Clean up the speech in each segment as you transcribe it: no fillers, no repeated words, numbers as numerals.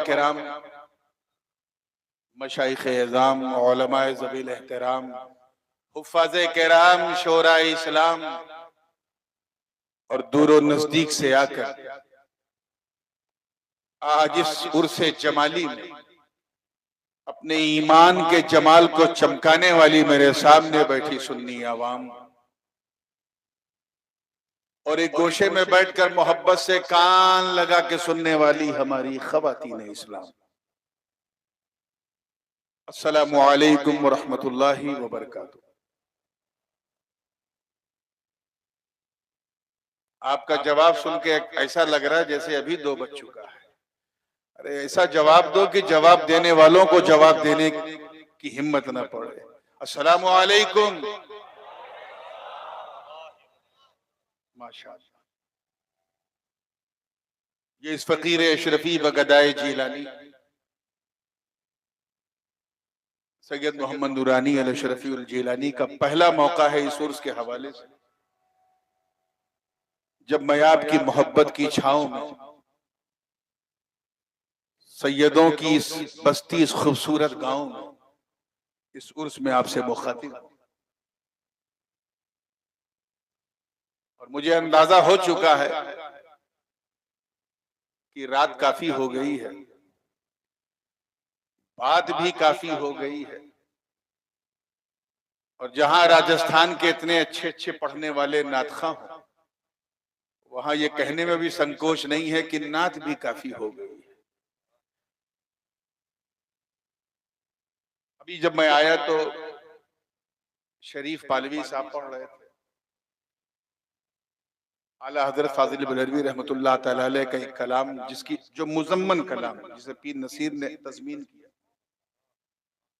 किराम, मशाइख एज़ाम, उलमाए ज़बील एहतराम, हुफ़्फ़ाज़े किराम, शोराए इस्लाम और दूर और नजदीक से आकर आज इस उर्से जमाली में अपने ईमान के जमाल को चमकाने वाली मेरे सामने बैठी सुन्नी आवाम और एक गोशे में बैठकर मोहब्बत से कान लगा के सुनने वाली हमारी ख़वातीन इस्लाम, अस्सलामु अलैकुम व रहमतुल्लाहि व बरकातुहू। आपका जवाब सुन के ऐसा लग रहा है जैसे अभी 2 बज चुका है। अरे ऐसा जवाब दो कि जवाब देने वालों को जवाब देने की हिम्मत ना पड़े। अस्सलामु अलैकुम। माशाअल्लाह। ये इस फकीर अशरफी बगदाए जीलानी सैयद मोहम्मद नूरानी अल अशरफी अल जीलानी का पहला मौका है इस उर्स के हवाले से, जब मैं आपकी मोहब्बत की छांव में सैयदों की इस बस्ती, इस खूबसूरत गांव में, इस उर्स में आपसे मुखातिब हूं। और मुझे अंदाजा हो चुका है कि रात काफी हो गई है, बात भी काफी हो गई है, और जहां राजस्थान के इतने अच्छे अच्छे पढ़ने वाले नातखा हों, वहां ये कहने में भी संकोच नहीं है कि नात भी काफी हो गई है। अभी जब मैं आया तो शरीफ पालवी साहब पढ़ रहे थे, आला हजरत फाजिल बलरवी रहमतुल्लाह तआला अलैह का एक कलाम, जिसकी जो मुजम्मन कलाम जिसे पीर नसीर ने तज़मीन किया,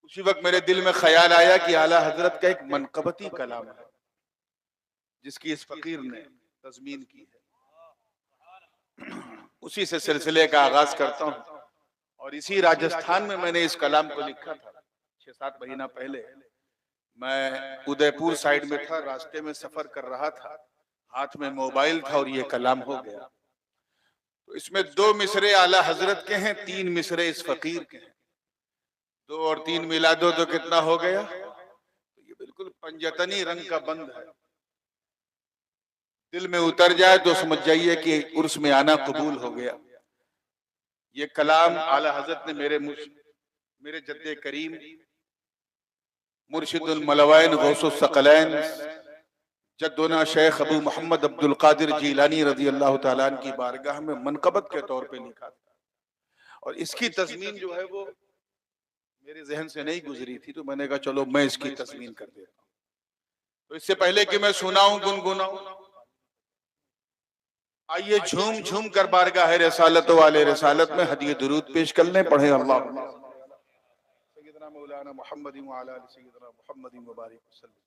उसी वक्त मेरे दिल में ख्याल आया कि आला हजरत का एक मनकबती कलाम है जिसकी इस फकीर ने तज़मीन की है। उसी से सिलसिले का आगाज करता हूँ। और इसी राजस्थान में मैंने इस कलाम को लिखा था 6-7 महीना पहले। मैं उदयपुर साइड में था, रास्ते में सफर कर रहा था, हाथ में मोबाइल था और ये कलाम हो गया। तो इसमें 2 मिसरे आला हजरत के हैं, 3 मिसरे इस फकीर के हैं। 2 और 3 मिला दो तो कितना हो गया? तो ये बिल्कुल पंजतनी रंग का बंद है। दिल में उतर जाए तो समझ जाइए कि उर्स में आना कबूल हो गया। ये कलाम आला हजरत ने मेरे जद्दे करीम मुर्शिदुल मलवाइन गौसुस सकलैन जद्दुना शेख अबू मोहम्मद अब्दुल कादिर जीलानी रजी अल्लाह तआला अन्हु की बारगाह में मनकबत के तौर पे लिखा था। और इसकी तज़मीन जो है वो मेरे जहन से नहीं गुजरी थी, तो मैंने कहा चलो मैं इसकी तज़मीन कर देता हूँ। तो इससे पहले कि मैं सुनाऊं, गुनगुनाऊं, आइए झूम झूम कर बारगाह रिसालत वाले रिसालत में हदिये दुरूद पेश कर लें। पढ़े अल्लाह सय्यदना मौलाना मुहम्मद व अला आलि सय्यदना मुहम्मद व बारिक वसल्लम।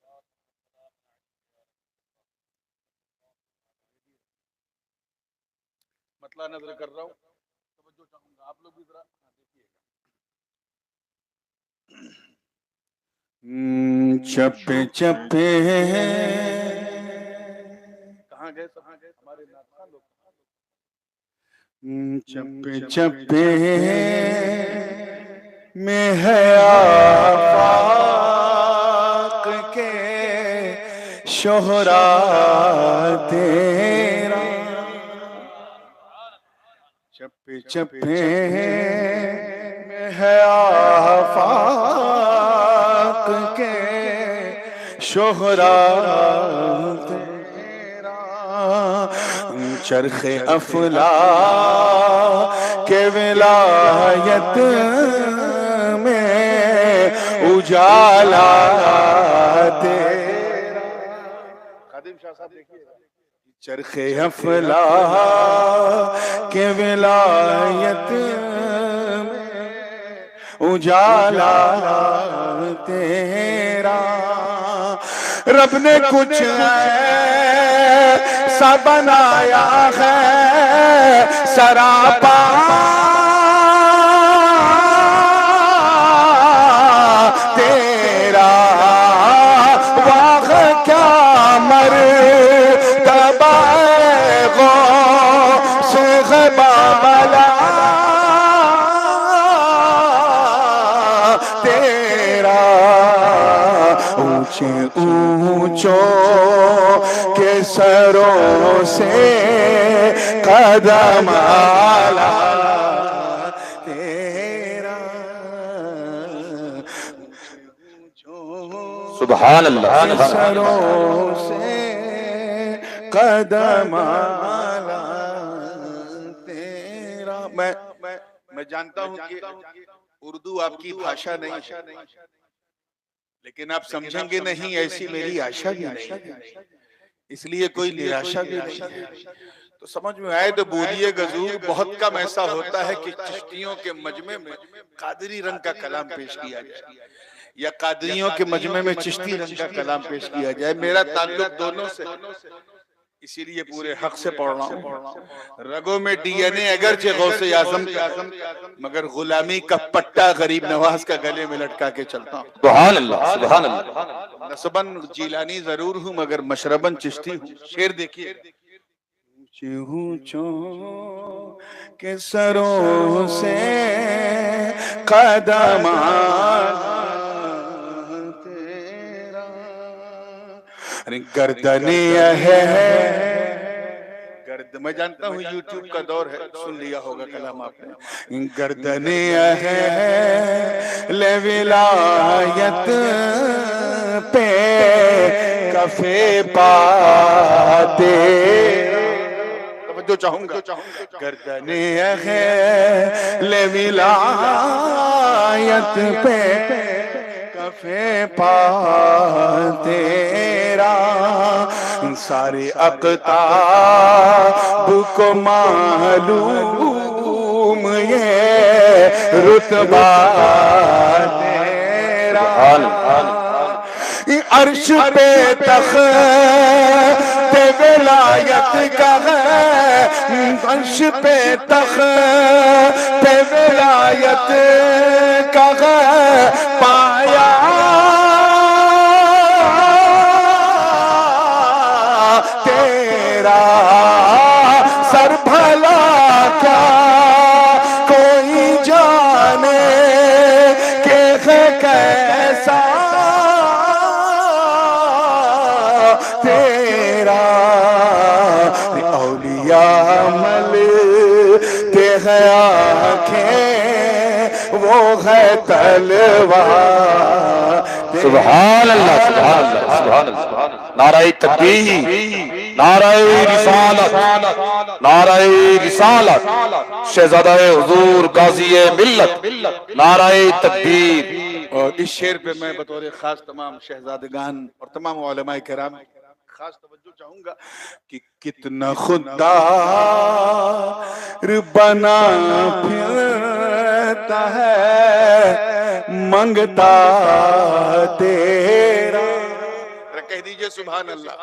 मतलब नजर कर रहा हूँ, तवज्जो चाहूंगा, आप लोग भी जरा देखिएगा। चप्पे चप्पे कहाँ गए हमारे नाता लोग? चप्पे चप्पे में है आफाक के शोहरा तेरा, चप्पे चप्पे में है आफाक के शोहरा तेरा, चरखे अफला के विलायत में उजाला तेरा। खादिम शाह साहब देखिए, चरखे अफला के विलायत में उजाला तेरा, रब ने कुछ ऐसा बनाया है सरापा तेरा, वाह क्या मर्तबा गौस ग़बाला ऊंचे ऊंचों के सरों से कदम आला तेरा। सुभान अल्लाह। सरों से कदम आला तेरा। मैं जानता हूं कि उर्दू आपकी भाषा नहीं है, लेकिन आप समझेंगे नहीं ऐसी मेरी आशा भी नहीं है, इसलिए कोई निराशा भी नहीं है। तो समझ में आए तो बोलिए गजूर। बहुत कम ऐसा होता है कि चिश्तियों के मजमे में कादरी रंग का कलाम पेश किया जाए या कादरियों के मजमे में चिश्ती रंग का कलाम पेश किया जाए। मेरा ताल्लुक दोनों से, इसीलिए पूरे हक से पढ़ रहा हूँ। रगों में डीएनए अगरचे गौसे आजम का, मगर गुलामी का पट्टा गरीब नवाज का गले में लटका के चलता हूँ। सुभान अल्लाह, सुभान अल्लाह। नसबन जीलानी जरूर हूँ मगर मशरबन चिश्ती हूँ। शेर देखिए। ऊंचों के सरों से कदम तेरा। अरे गर्दने है गर्द, मैं जानता हूँ यूट्यूब का दौर है, सुन लिया होगा कलाम आपने। गर्दने है ले विलायत पे कफे पाते, जो चाहूंगा। गर्दने है ले विलायत पे कफे पा तेरा। सारे अक़ताब को मालूम ये रुतबा तेरा। अर्श पे तख्त विलायत का है, अर्श पे तख्त विलायत का है, पाया तेरा। सर भला क्या कोई जाने के है कैसा तेरा। औलिया मल ते है आँखें, वो है तलवार। सुभान अल्लाह, सुभान अल्लाह, सुभान अल्लाह। नाराए तकबीर, नाराए रिसालत, नाराए रिसालत, शहजादाए हुजूर गाज़ीए मिल्लत, नाराए तकबीर। और इस शेर पे मैं बतौर खास तमाम शहजादगान और तमाम उलमाए किराम खास तवज्जो चाहूंगा कि कितना खुदार बना फिरता है मंगता तेरा। कह दीजिए सुभान अल्लाह।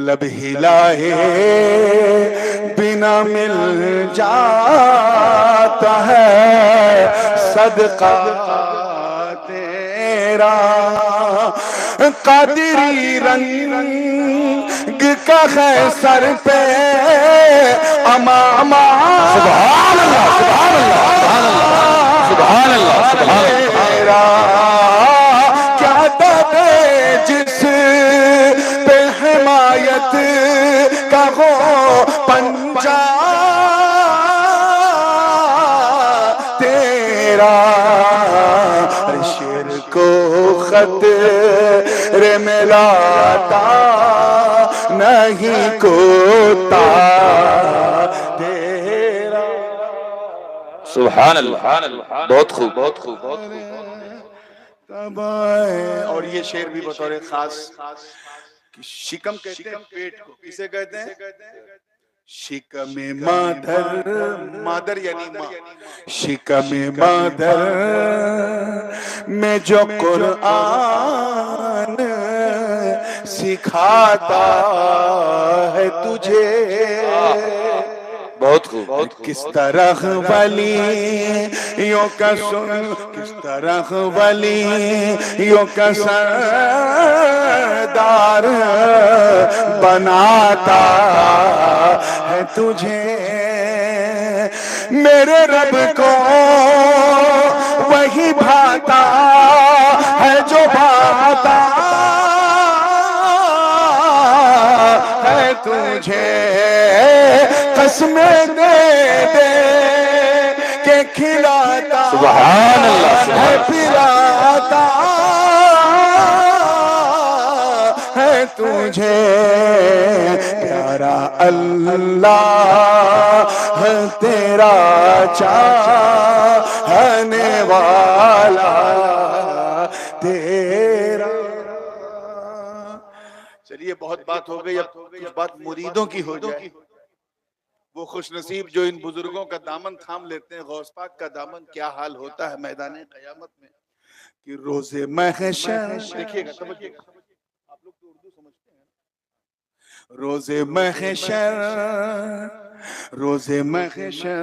लब हिलाए बिना मिल जाता है सदका तेरा। कादरी रंग का है सर पे अमामा। सुभान अल्लाह, सुभान अल्लाह, सुभान अल्लाह, सुभान अल्लाह। क्या दबे जिस पे हिमायत का हो पंजा तेरा। शेर को खत रे मिलाता नहीं कोता तेरा। सुभान अल्लाह, बहुत खूब, बहुत खूब, बहुत खूब। और ये शेर भी बतौर खास कि शिकम कहते हैं पेट को, किसे कहते हैं? शिकम मादर, मादर यानी माँ। शिकम मादर में जो कुरान सिखाता है तुझे, बहुत खूब, बहुत खूब। किस तरह वलियों का सुन, किस तरह वलियों का सरदार बनाता है तुझे। मेरे रब को वही भाता है जो भाता तुझे कसमें दे दे के खिलाता सुभान अल्लाह, है, पिलाता है तुझे प्यारा अल्लाह है तेरा चाहने वाला तेरा। चलिए बहुत बात हो गई, अब कुछ बात मुरीदों की हो जाए। वो खुशनसीब जो इन बुजुर्गों का दामन थाम लेते हैं, गौस पाक का दामन, क्या हाल होता है मैदान क़यामत में कि रोज़े महशर। देखिएगा, तवज्जो, आप लोग तो उर्दू समझते हैं। रोज़े महशर, रोज़े महशर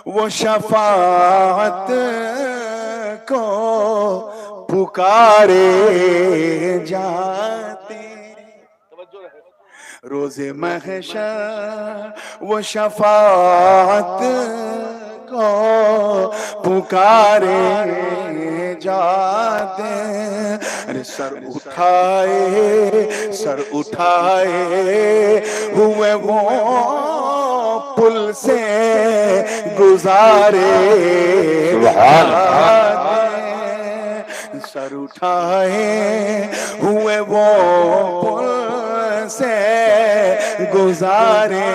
वो शफाअत को पुकारे जाते। रोज़े महशर वो शफाअत को पुकारे जाते। अरे सर उठाए हुए वो पुल से गुजारे जाते। सर उठाए हुए वो पुल से गुजारे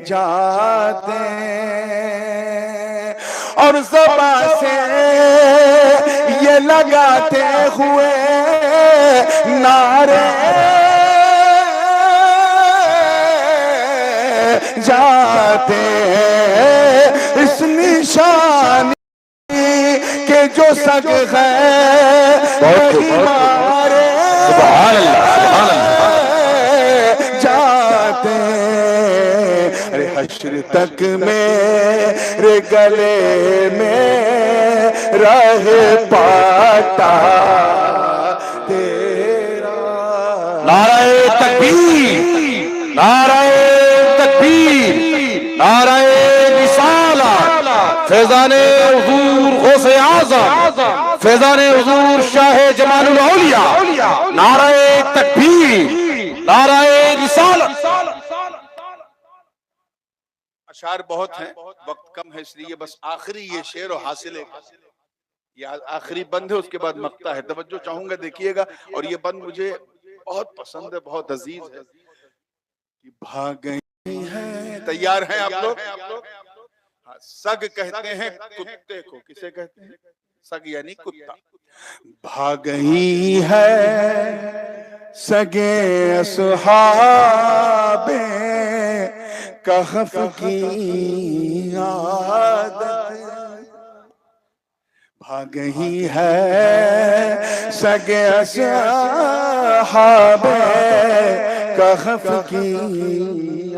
जाते और ज़बान से ये लगाते हुए नारे जाते इस निशानी के जो सग है वही मारे जाते। अरे हश्र तक मेरे गले में रहे पाटा तेरा। नाराए तकबीर, नाराए तकबीर, नाराए रिसालत, फैज़ाने हुजूर गौसे आज़म, फैज़ाने हुजूर शाह जमानुल औलिया, नाराए तकबीर, नाराए रिसालत। अशार बहुत हैं, वक्त कम है, इसलिए बस आखिरी ये शेर और हासिल ये आखिरी बंद है, उसके बाद मक्ता है। तवज्जो चाहूंगा, देखिएगा। और ये बंद मुझे बहुत पसंद है, बहुत अजीज है कि भाग गई है। तैयार हैं आप लोग? हाँ, सग कहते हैं कुत्ते को। किसे कहते हैं? सग यानी कुत्ता। भाग गई है सगे असहाबे कहफ की आदत। भाग गई है सगे असहाबे कहफ की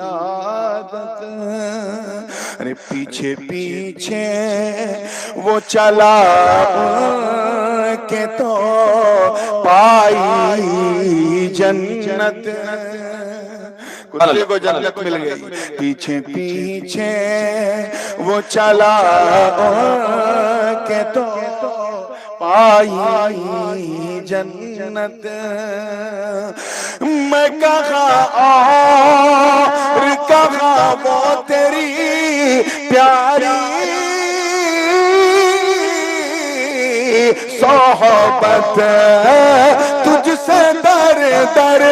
आदत। अरे पीछे पीछे वो चला के तो पाई जन्नत। कुत्ते को जन्नत मिल गई। पीछे पीछे वो चला के तो पाई जन्नत। मैं कहा और कहा वो तेरी प्यारी सोहबत तुझसे दर दर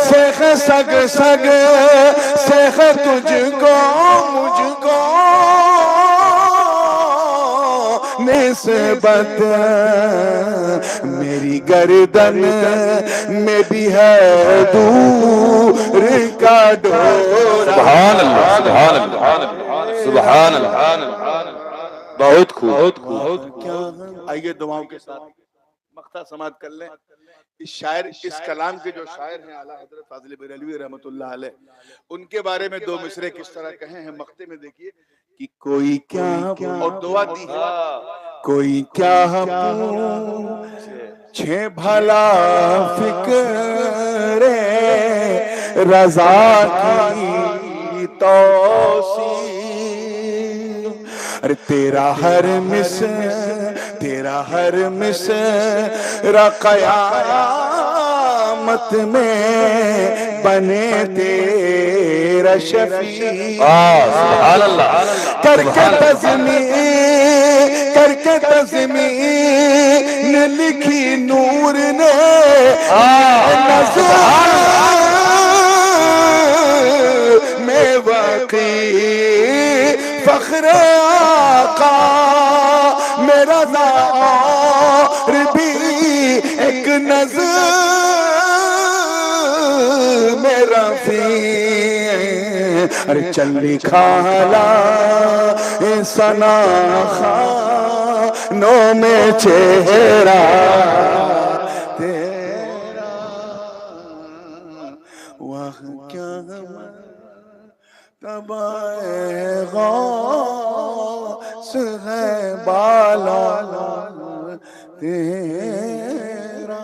शेख सग सग शेख तुझको मुझको निस्बत मेरी गर्दन में भी है दूर का डोरा। सुभान अल्लाह, सुभान अल्लाह, सुभान अल्लाह। बहुत खूब, बहुत खूब। आइए दुआओं के साथ मक्ता समात कर लें। इस शायर, इस कलाम के जो शायर हैं आला हजरत फाजिल बरेलवी रहमतुल्लाह अलैह, उनके बारे में दो मिसरे किस तरह कहे हैं मक्ते में। देखिए कि कोई क्या और दुआ दी है, कोई क्या पूछे भला फिक्रे रजा की तौसी। अरे तेरा हर मिस क़यामत में बने तेरा शफी। सुभान अल्लाह करके तज़मीन लिखी नूर ने नज़र में वाक़ई फ़ख्र आका मेरा और भी एक नज़र मेरा फी। अरे चली खाला सना खानों में चेहरा तेरा वह क्या तबाए गौस है बाला तेरा।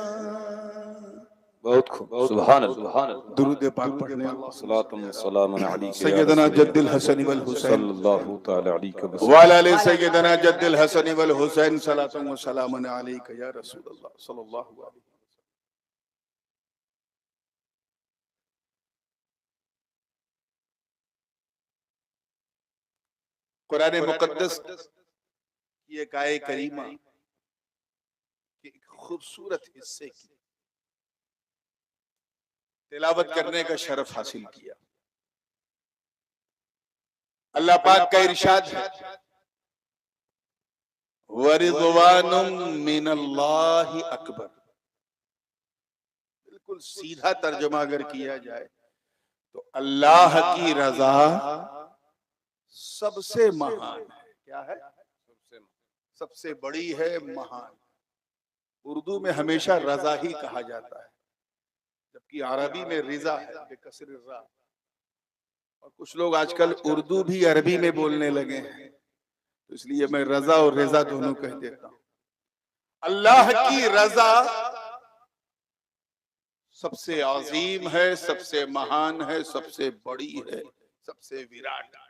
बहुत खूब सुभान अल्लाह दुरूद पाक पढ़ने सलातुम सलामुन अलैका सैयदना जद्दुल हसन वल हुसैन सल्लल्लाहु तआला अलैहि वसल्लम वाला अली सैयदना जद्दुल हसन वल हुसैन सलातुम व सलामुन अलैका या रसूल अल्लाह सल्लल्लाहु अलैहि वसल्लम। कुरान मुकद्दस की एक आय करीमा के एक खूबसूरत हिस्से की तिलावत करने का शरफ हासिल किया। अल्लाह पाक का इरशाद है वरिज़वानुम मिनल्लाहि अकबर। बिल्कुल सीधा तर्जुमा अगर किया जाए तो अल्लाह की रजा सबसे महान है। क्या है? सबसे बड़ी है, महान। उर्दू में हमेशा रजा ही कहा जाता है, जबकि अरबी में रिजा है बेकसर रा। और कुछ लोग आजकल उर्दू भी अरबी में बोलने लगे हैं, तो इसलिए मैं रजा और रिजा दोनों कह देता हूं। अल्लाह की रजा सबसे अजीम है, सबसे महान है, सबसे बड़ी है, सबसे विराट है।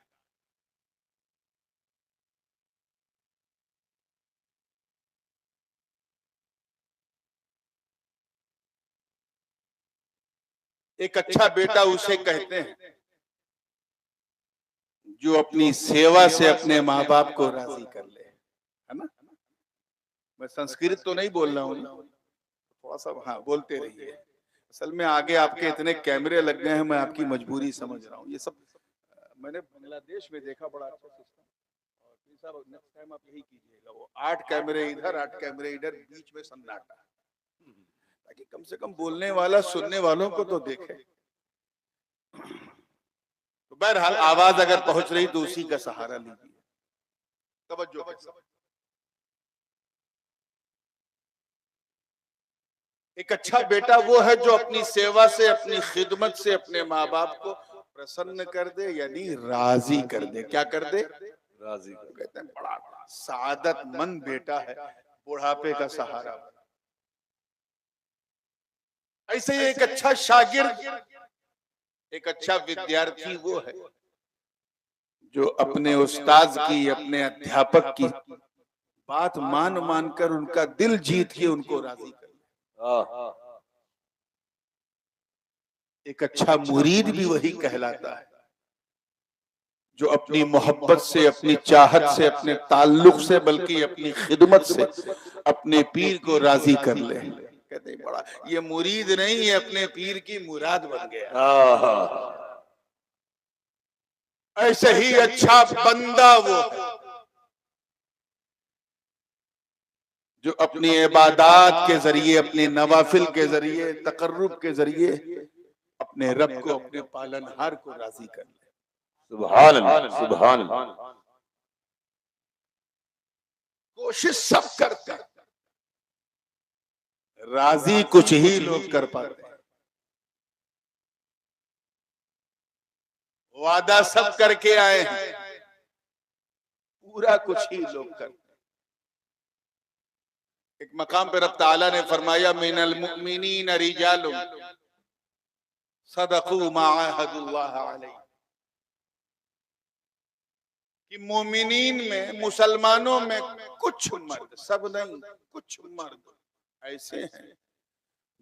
एक अच्छा बेटा उसे कहते हैं जो अपनी सेवा से अपने माँ बाप को राजी कर ले, है ना। मैं संस्कृत तो नहीं बोल रहा हूँ, थोड़ा सा हाँ बोलते रहिए। असल में आगे आपके इतने कैमरे लग गए हैं, मैं आपकी मजबूरी समझ रहा हूँ। ये सब मैंने बांग्लादेश में देखा, बड़ा अच्छा सिस्टम। और साहब नेक्स्ट टाइम आप यही कीजिएगा, वो 8 कैमरे इधर 8 कैमरे इधर, बीच में सन्नाटा, ताकि कम से कम बोलने वाला सुनने वालों को तो देखे। तो बहरहाल आवाज अगर पहुंच रही तो उसी का सहारा लीजिए। तवज्जो के साथ। एक अच्छा बेटा वो है जो अपनी सेवा से, अपनी खिदमत से अपने माँ बाप को प्रसन्न कर दे, यानी राजी कर दे। क्या कर दे? राजी। कहते हैं बड़ा सआदतमंद बेटा है, बुढ़ापे का सहारा। ऐसे ही एक अच्छा शागिर्द, एक अच्छा विद्यार्थी वो है जो अपने उस्ताद की, अपने अध्यापक की बात मान मान कर उनका दिल जीत के उनको राजी कर। एक अच्छा मुरीद भी वही कहलाता है जो अपनी मोहब्बत से, अपनी चाहत से, अपने ताल्लुक से, बल्कि अपनी खिदमत से अपने पीर को राजी कर ले। कहते हैं बड़ा ये मुरीद नहीं, ये अपने पीर की मुराद बन गया। ऐसे ही अच्छा बंदा वो है जो अपनी इबादत के जरिए, अपने नवाफिल के जरिए, तकर्रुब के जरिए अपने रब को, अपने पालनहार को राजी कर ले। सुभान अल्लाह सुभान अल्लाह। कोशिश सब करते हैं, राजी कुछ ही लोग कर पाते हैं। वादा सब करके आए हैं, पूरा कुछ ही लोग करते हैं। एक मकाम पे रब ताला ने फरमाया मिनल मुमिनीन रिजालुन सदक़ू मा अहदुल्लाह अलैहि, कि मोमिनीन में, मुसलमानों में कुछ मर्द, सब नहीं, कुछ मर्द ऐसे हैं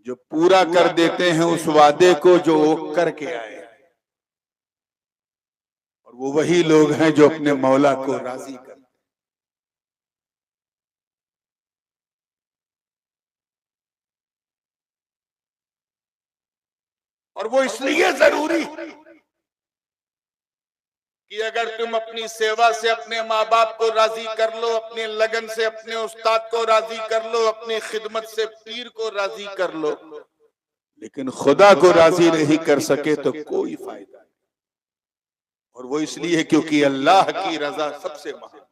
जो पूरा कर देते हैं उस वादे को जो वो करके आए, और वो वही लोग हैं जो अपने मौला को राजी करते हैं। और वो इसलिए जरूरी कि अगर तुम अपनी सेवा से अपने माँ बाप को राजी कर लो, अपने लगन से अपने उस्ताद को राजी कर लो, अपनी खिदमत से पीर को राजी कर लो, लेकिन खुदा को राजी नहीं कर सके तो कोई फायदा नहीं। और वो इसलिए क्योंकि अल्लाह की रजा सबसे महान,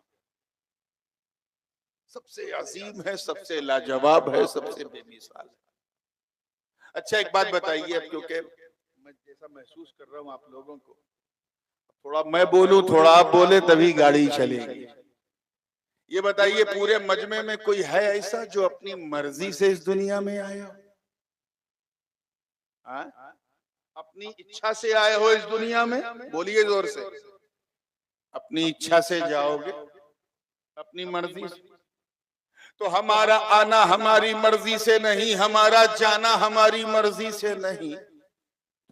सबसे अजीम है, सबसे लाजवाब है, सबसे बेमिसाल है। अच्छा एक बात बताइए, अब क्योंकि मैं जैसा महसूस कर रहा हूं आप लोगों को, थोड़ा मैं बोलूं थोड़ा आप बोले तभी गाड़ी चलेगी। ये बताइए पूरे मजमे में कोई है ऐसा जो अपनी मर्जी से इस दुनिया में आया हो? अपनी इच्छा से आए हो इस दुनिया में? बोलिए जोर से। अपनी इच्छा से जाओगे, अपनी मर्जी से? तो हमारा आना हमारी मर्जी से नहीं, हमारा जाना हमारी मर्जी से नहीं,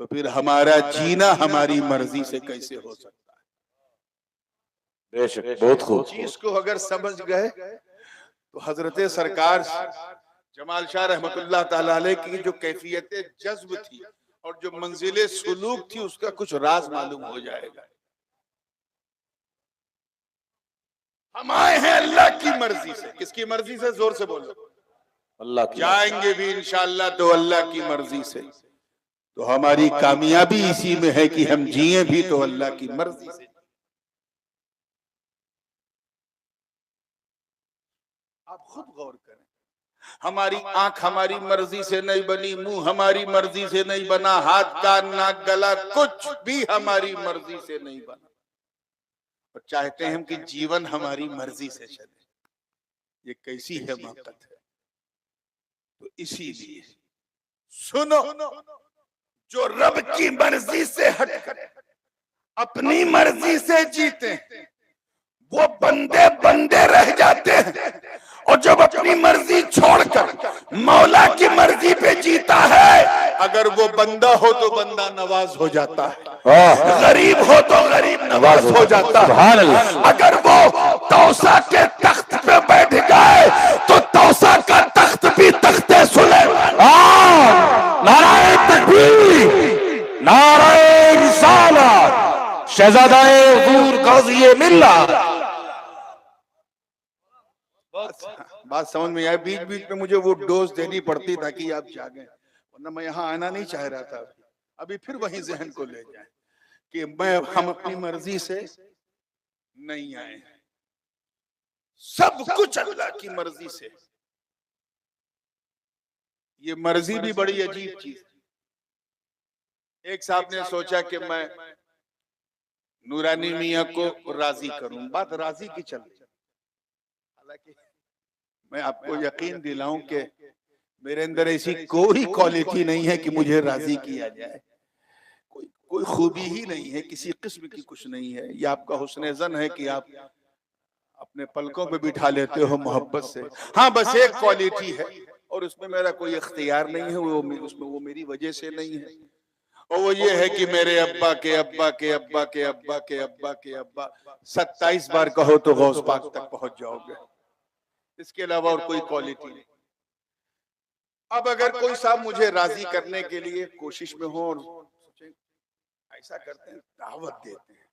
तो फिर हमारा जीना हमारी मर्जी से कैसे हो सकता है? बेशक, बहुत खूब। चीज को अगर समझ गए तो हजरत सरकार जमाल शाह रहमतुल्लाह ताला अलैह की जो कैफियत जज्ब थी और जो मंजिले सुलूक थी उसका कुछ राज मालूम हो जाएगा। हम आए हैं अल्लाह की मर्जी से। किसकी मर्जी से? जोर से बोलो। अल्लाह की। जाएंगे भी इंशाअल्लाह तो अल्लाह की मर्जी से। तो हमारी कामयाबी इसी में है कि हम जिए भी तो अल्लाह की मर्जी से। आप खुद गौर करें, हमारी आंख हमारी मर्जी से नहीं बनी, मुंह हमारी मर्जी से नहीं बना, हाथ कान नाक गला कुछ भी हमारी मर्जी से नहीं बना, और चाहते हैं हम कि जीवन हमारी मर्जी से चले। ये कैसी है मौकत है? तो इसीलिए सुनो, जो रब की मर्जी से हटकर अपनी मर्जी से जीते वो बंदे बंदे रह जाते हैं, और जब अपनी मर्जी छोड़कर मौला की मर्जी पे जीता है, अगर वो बंदा हो तो बंदा नवाज हो जाता है, गरीब हो तो गरीब नवाज हो जाता है। अगर वो तौसा के तख्त पे बैठ गए तो तौसा का तख्त भी तख्ते सुलेमान। नाराए तकबीर, नाराए रिसालत, शहजादाए हुजूर काज़ी मिल्लत। बात समझ में आई? बीच बीच में मुझे वो डोज देनी पड़ती ताकि आप जागें, वरना मैं यहाँ आना नहीं चाह रहा था। अभी फिर वही जहन को ले जाए कि हम अपनी मर्जी से नहीं आए, सब कुछ अल्लाह की मर्जी से। ये मर्जी भी बड़ी अजीब चीज। एक साहब ने सोचा कि मैं नूरानी मियाँ को राजी करूं। बात राजी की चल रही, हालांकि मैं आपको यकीन दिलाऊं कि मेरे अंदर ऐसी कोई क्वालिटी नहीं है कि मुझे राजी किया जाए, कोई खूबी ही नहीं है, किसी किस्म की कुछ नहीं है। ये आपका हुस्न ज़न है कि आप अपने पलकों पे बिठा लेते हो मोहब्बत से। हाँ, बस एक क्वालिटी है और उसमें मेरा कोई इख्तियार नहीं है, वो मेरी वजह से नहीं है, और वो ये है कि मेरे अब्बा के अब्बा के अब्बा के अब्बा के अब्बा के अब्बा 27 बार कहो तो गौस पाक तक पहुंच जाओगे। इसके अलावा और कोई क्वालिटी नहीं। अब अगर कोई साहब मुझे राजी करने के लिए कोशिश में हो और सोचे, ऐसा करते हैं, दावत देते हैं,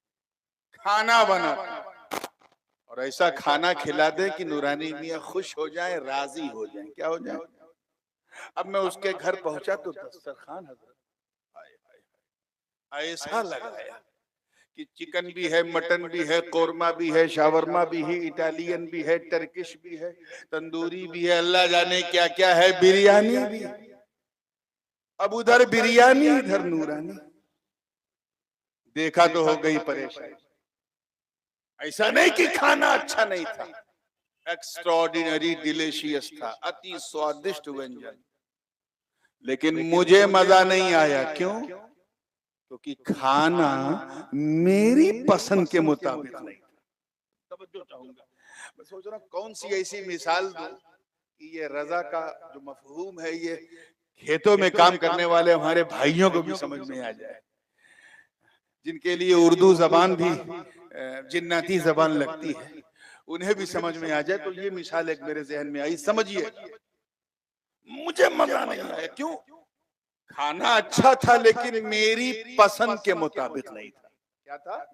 खाना बनाते हैं और ऐसा खाना खिला दे कि नूरानी मियाँ खुश हो जाए, राजी हो जाए। क्या हो जाए? अब मैं उसके घर पहुंचा तो दस्तरखान हजरत ऐसा लगाया कि चिकन भी है, मटन भी है, कोरमा भी है, शावरमा भी है, इटालियन भी है, टर्किश भी है, तंदूरी भी है, अल्लाह जाने क्या क्या है, बिरयानी भी। अब उधर बिरयानी इधर नूरानी, देखा तो हो गई परेशानी। ऐसा नहीं कि खाना अच्छा नहीं था, एक्स्ट्राऑर्डिनरी डिलीशियस था, अति स्वादिष्ट व्यंजन, लेकिन मुझे मजा नहीं आया। क्यों? क्योंकि खाना मेरी पसंद के मुताबिक नहीं था। तवज्जो चाहूंगा, मैं सोच रहा हूँ कौन सी ऐसी मिसाल दूं कि ये रजा का जो मफहूम है ये खेतों में काम करने वाले हमारे भाइयों को भी समझ में आ जाए, जिनके लिए उर्दू जबान भी जिन्नाती जबान लगती है, उन्हें भी समझ में आ जाए। तो ये मिसाल एक मेरे जहन में आई। समझिए, मुझे मजा नहीं आया। क्यों? खाना अच्छा था लेकिन मेरी पसंद के मुताबिक नहीं था। क्या था?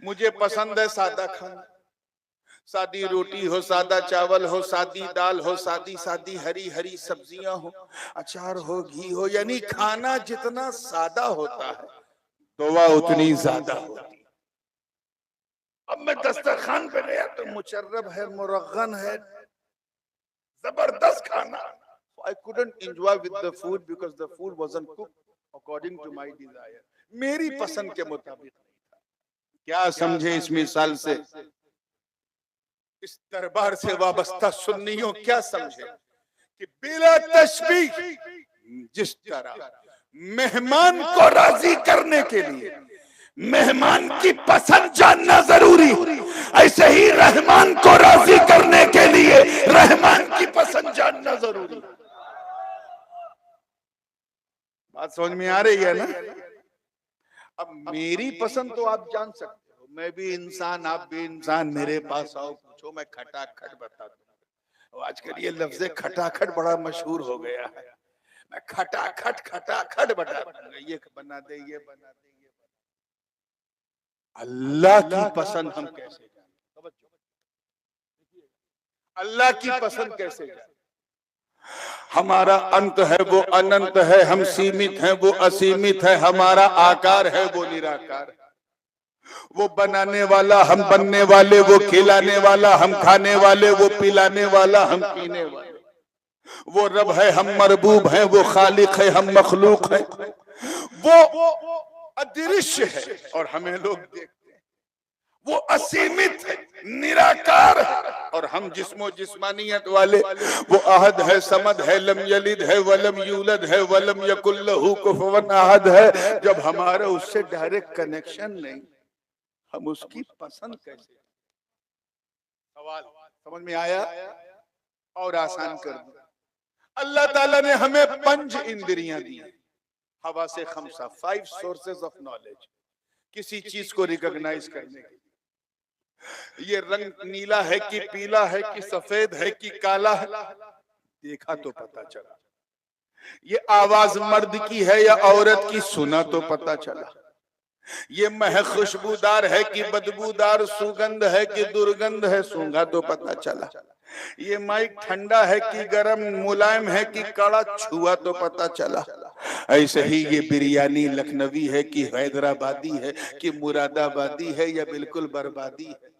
मुझे पसंद है सादा खाना, सादी रोटी हो, सादा चावल हो, सादी दाल हो, सादी सादी हरी हरी सब्जियां हो, अचार हो, घी हो, यानी खाना जितना सादा होता है दुआ उतनी ज्यादा होती। अब मैं दस्तरखान पे गया तो मुशर्रब है, मुरग्गन है, जबरदस्त खाना। I couldn't enjoy with the food because the food wasn't cooked according to my desire. मेरी पसंद के मुताबिक नहीं था। क्या समझे इस मिसाल से? इस दरबार से वाबस्ता सुन्नियों क्या समझे कि बिला तशबीह जिस तरह मेहमान को राजी करने के लिए मेहमान की पसंद जानना जरूरी, ऐसे ही रहमान को राजी करने के लिए रहमान की पसंद जानना जरूरी। बात समझ में आ रही है ना? अब मेरी पसंद तो आप जान सकते हो, मैं भी इंसान, आप भी इंसान, मेरे पास आओ पूछो, मैं खटाखट बता दूं। आजकल ये लफ्ज़ खटाखट बड़ा मशहूर हो गया है। मैं खटाखट खटाखट बता दूंगा, ये बना दे, ये बना दे, ये बना दे। अल्लाह की पसंद हम कैसे जाने? अल्लाह की पसंद कैसे जाने? हमारा अंत है वो अनंत है, हम सीमित हैं वो असीमित है, हमारा आकार है वो निराकार है। वो बनाने वाला, हम बनने वाले, वो खिलाने वाला, हम खाने वाले, वो पिलाने वाला, हम पीने वाले। वो रब है, हम मरबूब हैं, वो खालिक है, हम मखलूक हैं। वो अदृश्य है और हमें लोग देखते हैं। वो असीमित है, निराकार है और हम जिस्मो जिस्मानियत वाले। वो अहद है, समद है, लम यलिद है, वलम यूलद है, वलम यकुल लहू कुफुवन अहद है। जब हमारा उससे डायरेक्ट कनेक्शन नहीं, हम उसकी पसंद कैसे? सवाल समझ में आया? और आसान कर दूं, अल्लाह ताला ने हमें 5 इंद्रियां दी, हवा से खमसा, 5 सोर्सेज ऑफ नॉलेज, किसी चीज को रिकॉग्नाइज करने के। ये रंग नीला है कि पीला है कि सफेद है कि काला है, देखा तो पता चला। ये आवाज मर्द की है या औरत की, सुना तो पता चला। ये महक खुशबूदार है कि बदबूदार, सुगंध है कि दुर्गंध है, सूंघा तो पता चला। ये माइक ठंडा है कि गर्म, मुलायम है कि कड़ा, छुआ तो पता चला। ऐसे ही ये बिरयानी लखनवी है कि हैदराबादी है कि मुरादाबादी है या बिल्कुल बर्बादी है,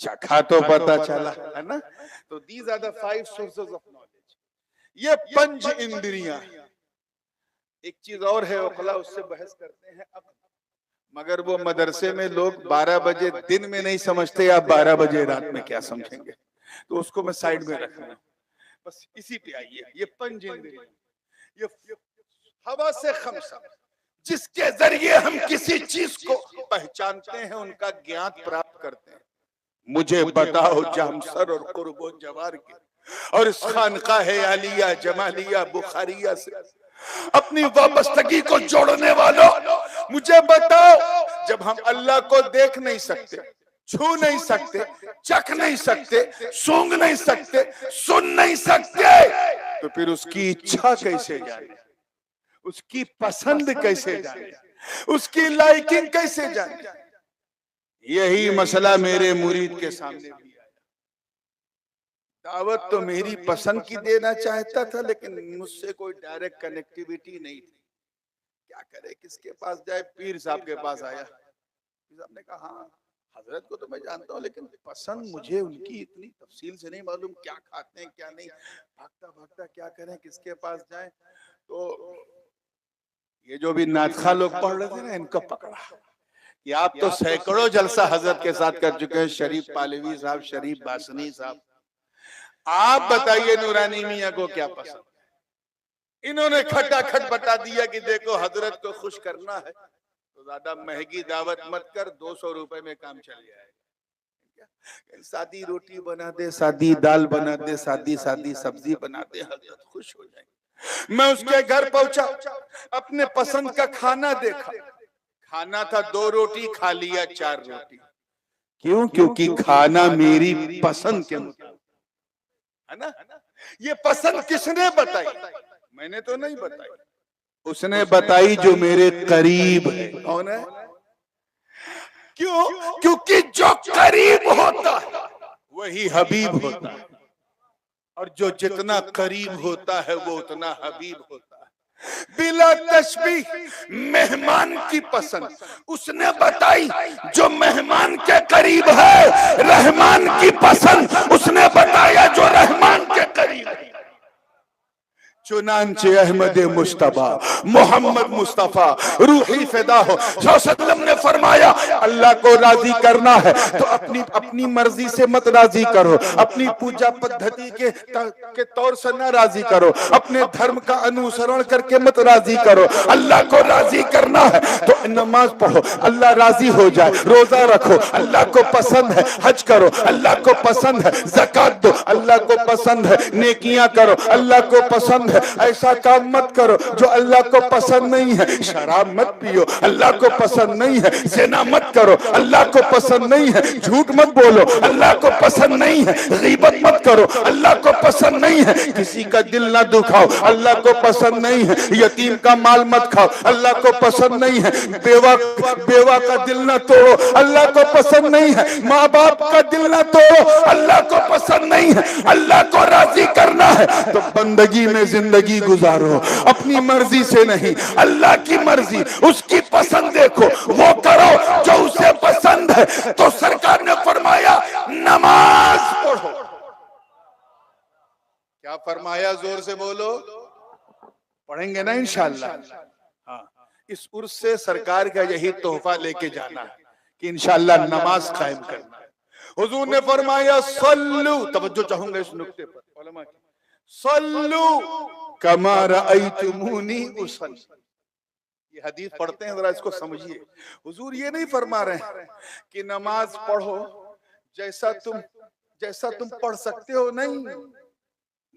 चखा तो पता चला, है ना? तो these are the 5 sources of knowledge. ये 5 इंद्रियां। एक चीज और है उखला, उससे बहस करते हैं अब, मगर वो मदरसे में लोग 12 बजे दिन में नहीं समझते, आप 12 बजे रात में क्या समझेंगे, तो उसको मैं साइड में रख रहा हूं। बस इसी पे आइए। ये 5 इंद्रियां, ये हवा से खमसा, जिसके जरिए हम किसी चीज को पहचानते हैं, उनका ज्ञान प्राप्त करते हैं। मुझे बताओ जामसर और कुर्बो जवार के और इस खानकाह आलिया जमालिया बुखारिया से अपनी वाबस्तगी को जोड़ने वालों, मुझे बताओ, जब हम अल्लाह को देख नहीं सकते, छू नहीं सकते, चख नहीं सकते, सूंघ नहीं सकते, सुन नहीं सकते, तो फिर उसकी इच्छा कैसे जाने, उसकी पसंद कैसे जाने, उसकी लाइकिंग कैसे जाने? यही मसला मेरे मुरीद के सामने भी आया। दावत तो मेरी पसंद की देना चाहता था, लेकिन मुझसे कोई डायरेक्ट कनेक्टिविटी नहीं थी। क्या करे, किसके पास जाए? पीर साहब के पास आया। पीर साहब ने कहा, हाँ हजरत को तो मैं जानता हूँ, लेकिन पसंद मुझे उनकी इतनी तफसील से नहीं मालूम, क्या खाते हैं क्या नहीं, भागता भागता क्या करें, किसके पास जाए? तो ये जो भी नातखा लोग पढ़ रहे थे ना, इनको पकड़ा कि आप तो सैकड़ों जलसा हजरत के साथ कर चुके हैं, शरीफ पालवी साहब, शरीफ बासनी साहब, आप बताइए नूरानी मियां को क्या पसंद है? इन्होंने खटाखट बता दिया कि देखो हजरत को खुश करना है तो ज्यादा महंगी दावत मत कर, 200 रुपए में काम चल जाएगा। सादी रोटी बना दे, सादी दाल बना दे, सादी सादी सब्जी बना दे, हजरत खुश हो जाएंगे। मैं उसके घर पहुंचा, अपने पसंद का खाना देखा। खाना था 2 रोटी, खा लिया 4 रोटी। क्यों? क्योंकि खाना मेरी पसंद के मुताबिक है ना। ये पसंद किसने बताई? मैंने तो नहीं बताई, उसने बताई जो मेरे करीब है। कौन है? क्यों? क्योंकि जो करीब होता है वही हबीब होता है, और जो जितना करीब होता है वो उतना हबीब होता है। बिला तशबीह मेहमान की पसंद उसने बताई जो मेहमान के करीब है। रहमान की पसंद उसने बताया जो रहमान के करीब है। चुनांचे अहमद मुस्तफा मोहम्मद मुस्तफा रूही फिदा हो सल्लम ने फरमाया, अल्लाह को राजी करना है तो अपनी अपनी मर्जी से मत राजी करो, अपनी पूजा पद्धति के तौर से न राजी करो, अपने धर्म का अनुसरण करके मत राजी करो। अल्लाह को राजी करना है तो नमाज पढ़ो, अल्लाह राजी हो जाए। रोजा रखो, अल्लाह को पसंद है। हज करो, अल्लाह को पसंद है। ज़कात दो, अल्लाह को पसंद है। नेकियां करो, अल्लाह को पसंद है। ऐसा काम मत करो जो अल्लाह को पसंद नहीं है। शराब मत पियो, अल्लाह को पसंद नहीं है। ज़िना मत करो, अल्लाह को पसंद नहीं है। झूठ मत बोलो, अल्लाह को पसंद नहीं है। गीबत मत करो, अल्लाह को पसंद नहीं है। किसी का दिल ना दुखाओ, अल्लाह को पसंद नहीं है। यतीम का माल मत खाओ, अल्लाह को पसंद नहीं है। बेवा का दिल ना तोड़ो, अल्लाह को पसंद नहीं है। माँ बाप का दिल ना तोड़ो, अल्लाह को पसंद नहीं है। अल्लाह को राजी करना है तो बंदगी में जिंदगी गुजारो, अपनी मर्जी से नहीं, अल्लाह की मर्जी, उसकी पसंद देखो, वो करो जो उसे पसंद है। तो सरकार ने फरमाया नमाज पढ़ो। क्या फरमाया? जोर से बोलो। पढ़ेंगे ना इंशाअल्लाह। हाँ, इस उर्स से सरकार का यही तोहफा लेके जाना है कि इंशाअल्लाह नमाज कायम करना है। हुजूर ने फरमाया सल्लू, तवज्जो चाहूंगा इस नुक्ते पर उलमा की, सल्लू कमा रअयतुमूनी उसल्ली। ये हदीस पढ़ते हैं, जरा इसको समझिए। हुजूर ये नहीं फरमा रहे हैं कि नमाज पढ़ो जैसा तुम पढ़ सकते हो, नहीं।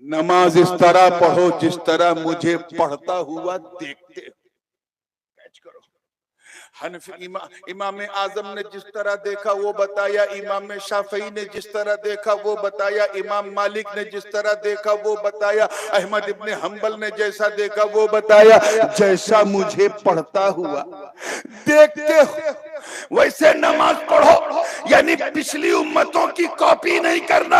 नमाज इस तरह पढ़ो जिस तरह मुझे पढ़ता हुआ देखते हो। कैच करो। हनफी इमाम आजम ने जिस तरह देखा वो बताया, इमाम शाफई ने जिस तरह देखा वो बताया, इमाम मालिक ने जिस तरह देखा वो बताया, अहमद इब्ने हंबल ने जैसा देखा वो बताया। जैसा मुझे पढ़ता हुआ देखते हो वैसे नमाज पढ़ो, यानी पिछली उम्मतों की कॉपी नहीं करना,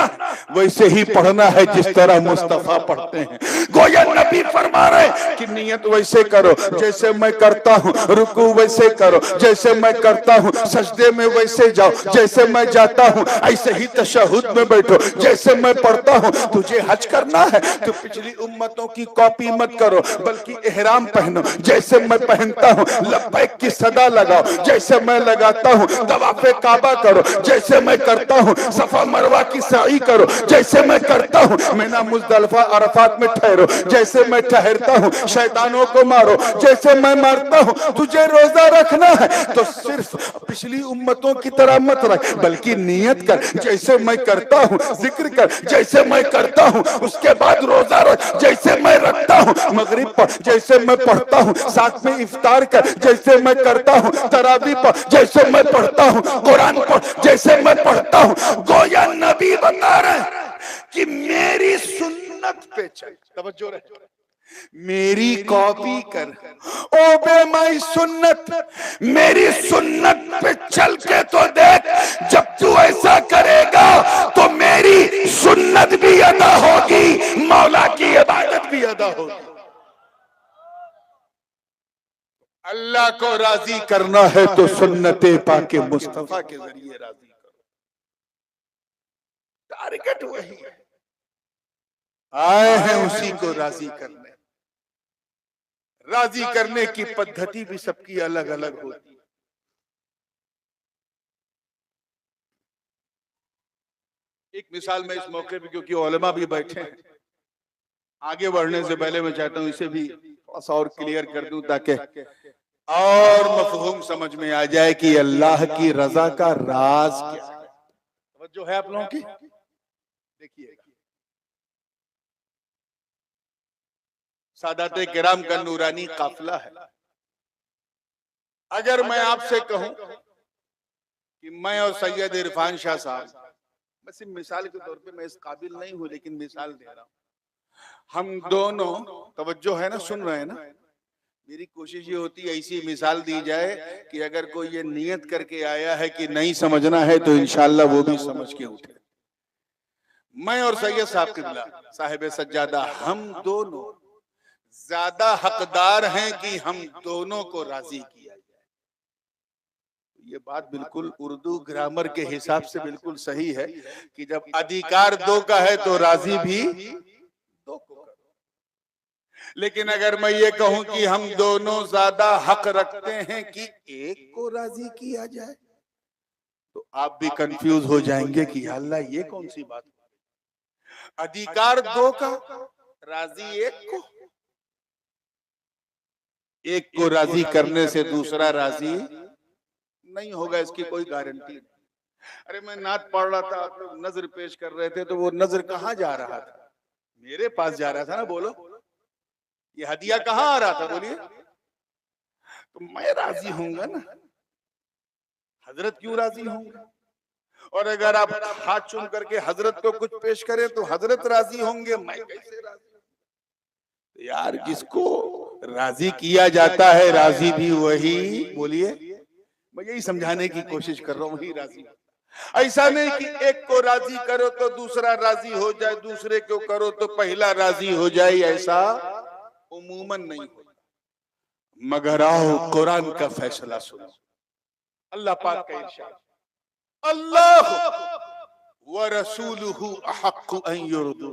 वैसे ही पढ़ना है जिस तरह मुस्तफा पढ़ते हैं। गोया नबी फरमा रहे कि नियत वैसे करो जैसे मैं करता हूँ, रुकू वैसे करो जैसे मैं करता हूँ, सजदे में वैसे जाओ जैसे मैं जाता हूँ, ऐसे ही तशहुद में बैठो जैसे मैं पढ़ता हूँ। तुझे हज करना है तो पिछली उम्मतों की कॉपी मत करो, बल्कि इहराम पहनो जैसे मैं पहनता हूँ, लब्बैक की सदा लगाओ जैसे मैं लगाता हूँ, तवाफ़े काबा करो जैसे मैं करता हूँ, सफा मरवा की सई करो जैसे मैं करता हूँ, मिना मुज़दलिफा अरफात में ठहरो जैसे मैं ठहरता हूँ, शैतानों को मारो जैसे मैं मारता हूँ। तुझे रोजा रखना है तो सिर्फ पिछली उम्मतों की तरह मत रख, बल्कि नियत कर जैसे मैं करता हूँ, जिक्र कर जैसे मैं करता हूँ, उसके बाद रोजा रख जैसे मैं रखता हूँ, मगरिब पढ़ जैसे मैं पढ़ता हूँ, साथ में इफ्तार कर जैसे मैं करता हूँ, तरावी पढ़ जैसे मैं पढ़ता हूँ, कुरान पढ़ जैसे मैं पढ़ता हूँ। गोया नबी बता रहे हैं कि मेरी सुन्नत पे चल, तवज्जो रहे, मेरी कॉपी कर, ओबे माई सुन्नत, मेरी सुन्नत पे चल के तो देख। जब तू ऐसा करेगा तो मेरी सुन्नत भी अदा होगी, मौला की इबादत भी अदा होगी। अल्लाह को राजी करना है तो सुन्नते पाके मुस्तफा के जरिए राजी करो। टारगेट वही है, आए हैं उसी को राजी करने। राजी करने की पद्धति भी सबकी अलग अलग होती है। एक मिसाल में इस मौके पे, क्योंकि उलमा भी बैठे हैं, आगे बढ़ने से पहले मैं चाहता हूं इसे भी थोड़ा सा और क्लियर कर दूं ताकि और मफहूम समझ में आ जाए कि अल्लाह की रजा का राज क्या है। जो है आप लोगों की देखिए, सादाते किराम का नूरानी काफिला है। अगर मैं आपसे कहूं कि मैं और सैयद इरफान शाह साहब, मैं सिर्फ मिसाल के तौर पे, मैं इस काबिल नहीं हूं लेकिन मिसाल दे रहा हूं, हम दोनों, तवज्जो है ना, सुन रहे हैं ना, मेरी कोशिश ये होती है ऐसी मिसाल दी जाए कि अगर कोई ये नियत करके आया है कि नहीं समझना है तो इंशाल्लाह वो भी समझ के उठे। मैं और सैयद साहब किबला साहिब सज्जादा, हम दोनों ज्यादा हकदार हैं कि हम दोनों को राजी किया जाए। ये बात बिल्कुल उर्दू ग्रामर के हिसाब से बिल्कुल सही है कि जब अधिकार दो का है तो राजी भी दो को करो। लेकिन अगर मैं ये कहूं कि हम दोनों ज्यादा हक रखते हैं कि एक को राजी किया जाए, तो आप भी कंफ्यूज हो जाएंगे कि अल्लाह ये कौन सी बात, अधिकार दो का, राजी एक को राजी करने से दूसरा राजी नहीं होगा, इसकी कोई गारंटी नहीं। अरे मैं नात पढ़ रहा था, आप लोग नजर पेश कर रहे थे, तो वो नजर कहाँ जा रहा था? मेरे पास जा रहा था ना। बोलो, ये हदिया कहाँ आ रहा था? बोलिए। तो मैं राजी होऊंगा ना, हजरत क्यों राजी होंगे? और अगर आप हाथ चूम करके हजरत को कुछ पेश करें तो हजरत राजी होंगे, मैं कैसे राजी? तो यार, जिसको राजी किया जाता है राजी भी वही, बोलिए, मैं यही समझाने की कोशिश कर रहा हूँ, वही राजी। ऐसा नहीं कि एक को राजी करो तो दूसरा राजी हो जाए, दूसरे को करो तो पहला राजी हो जाए, ऐसा उमूमन नहीं होता। मगर आओ कुरान का फैसला सुनो। अल्लाह पाक का इरशाद, अल्लाह व रसूलुहु अहक्कु अन युरदू,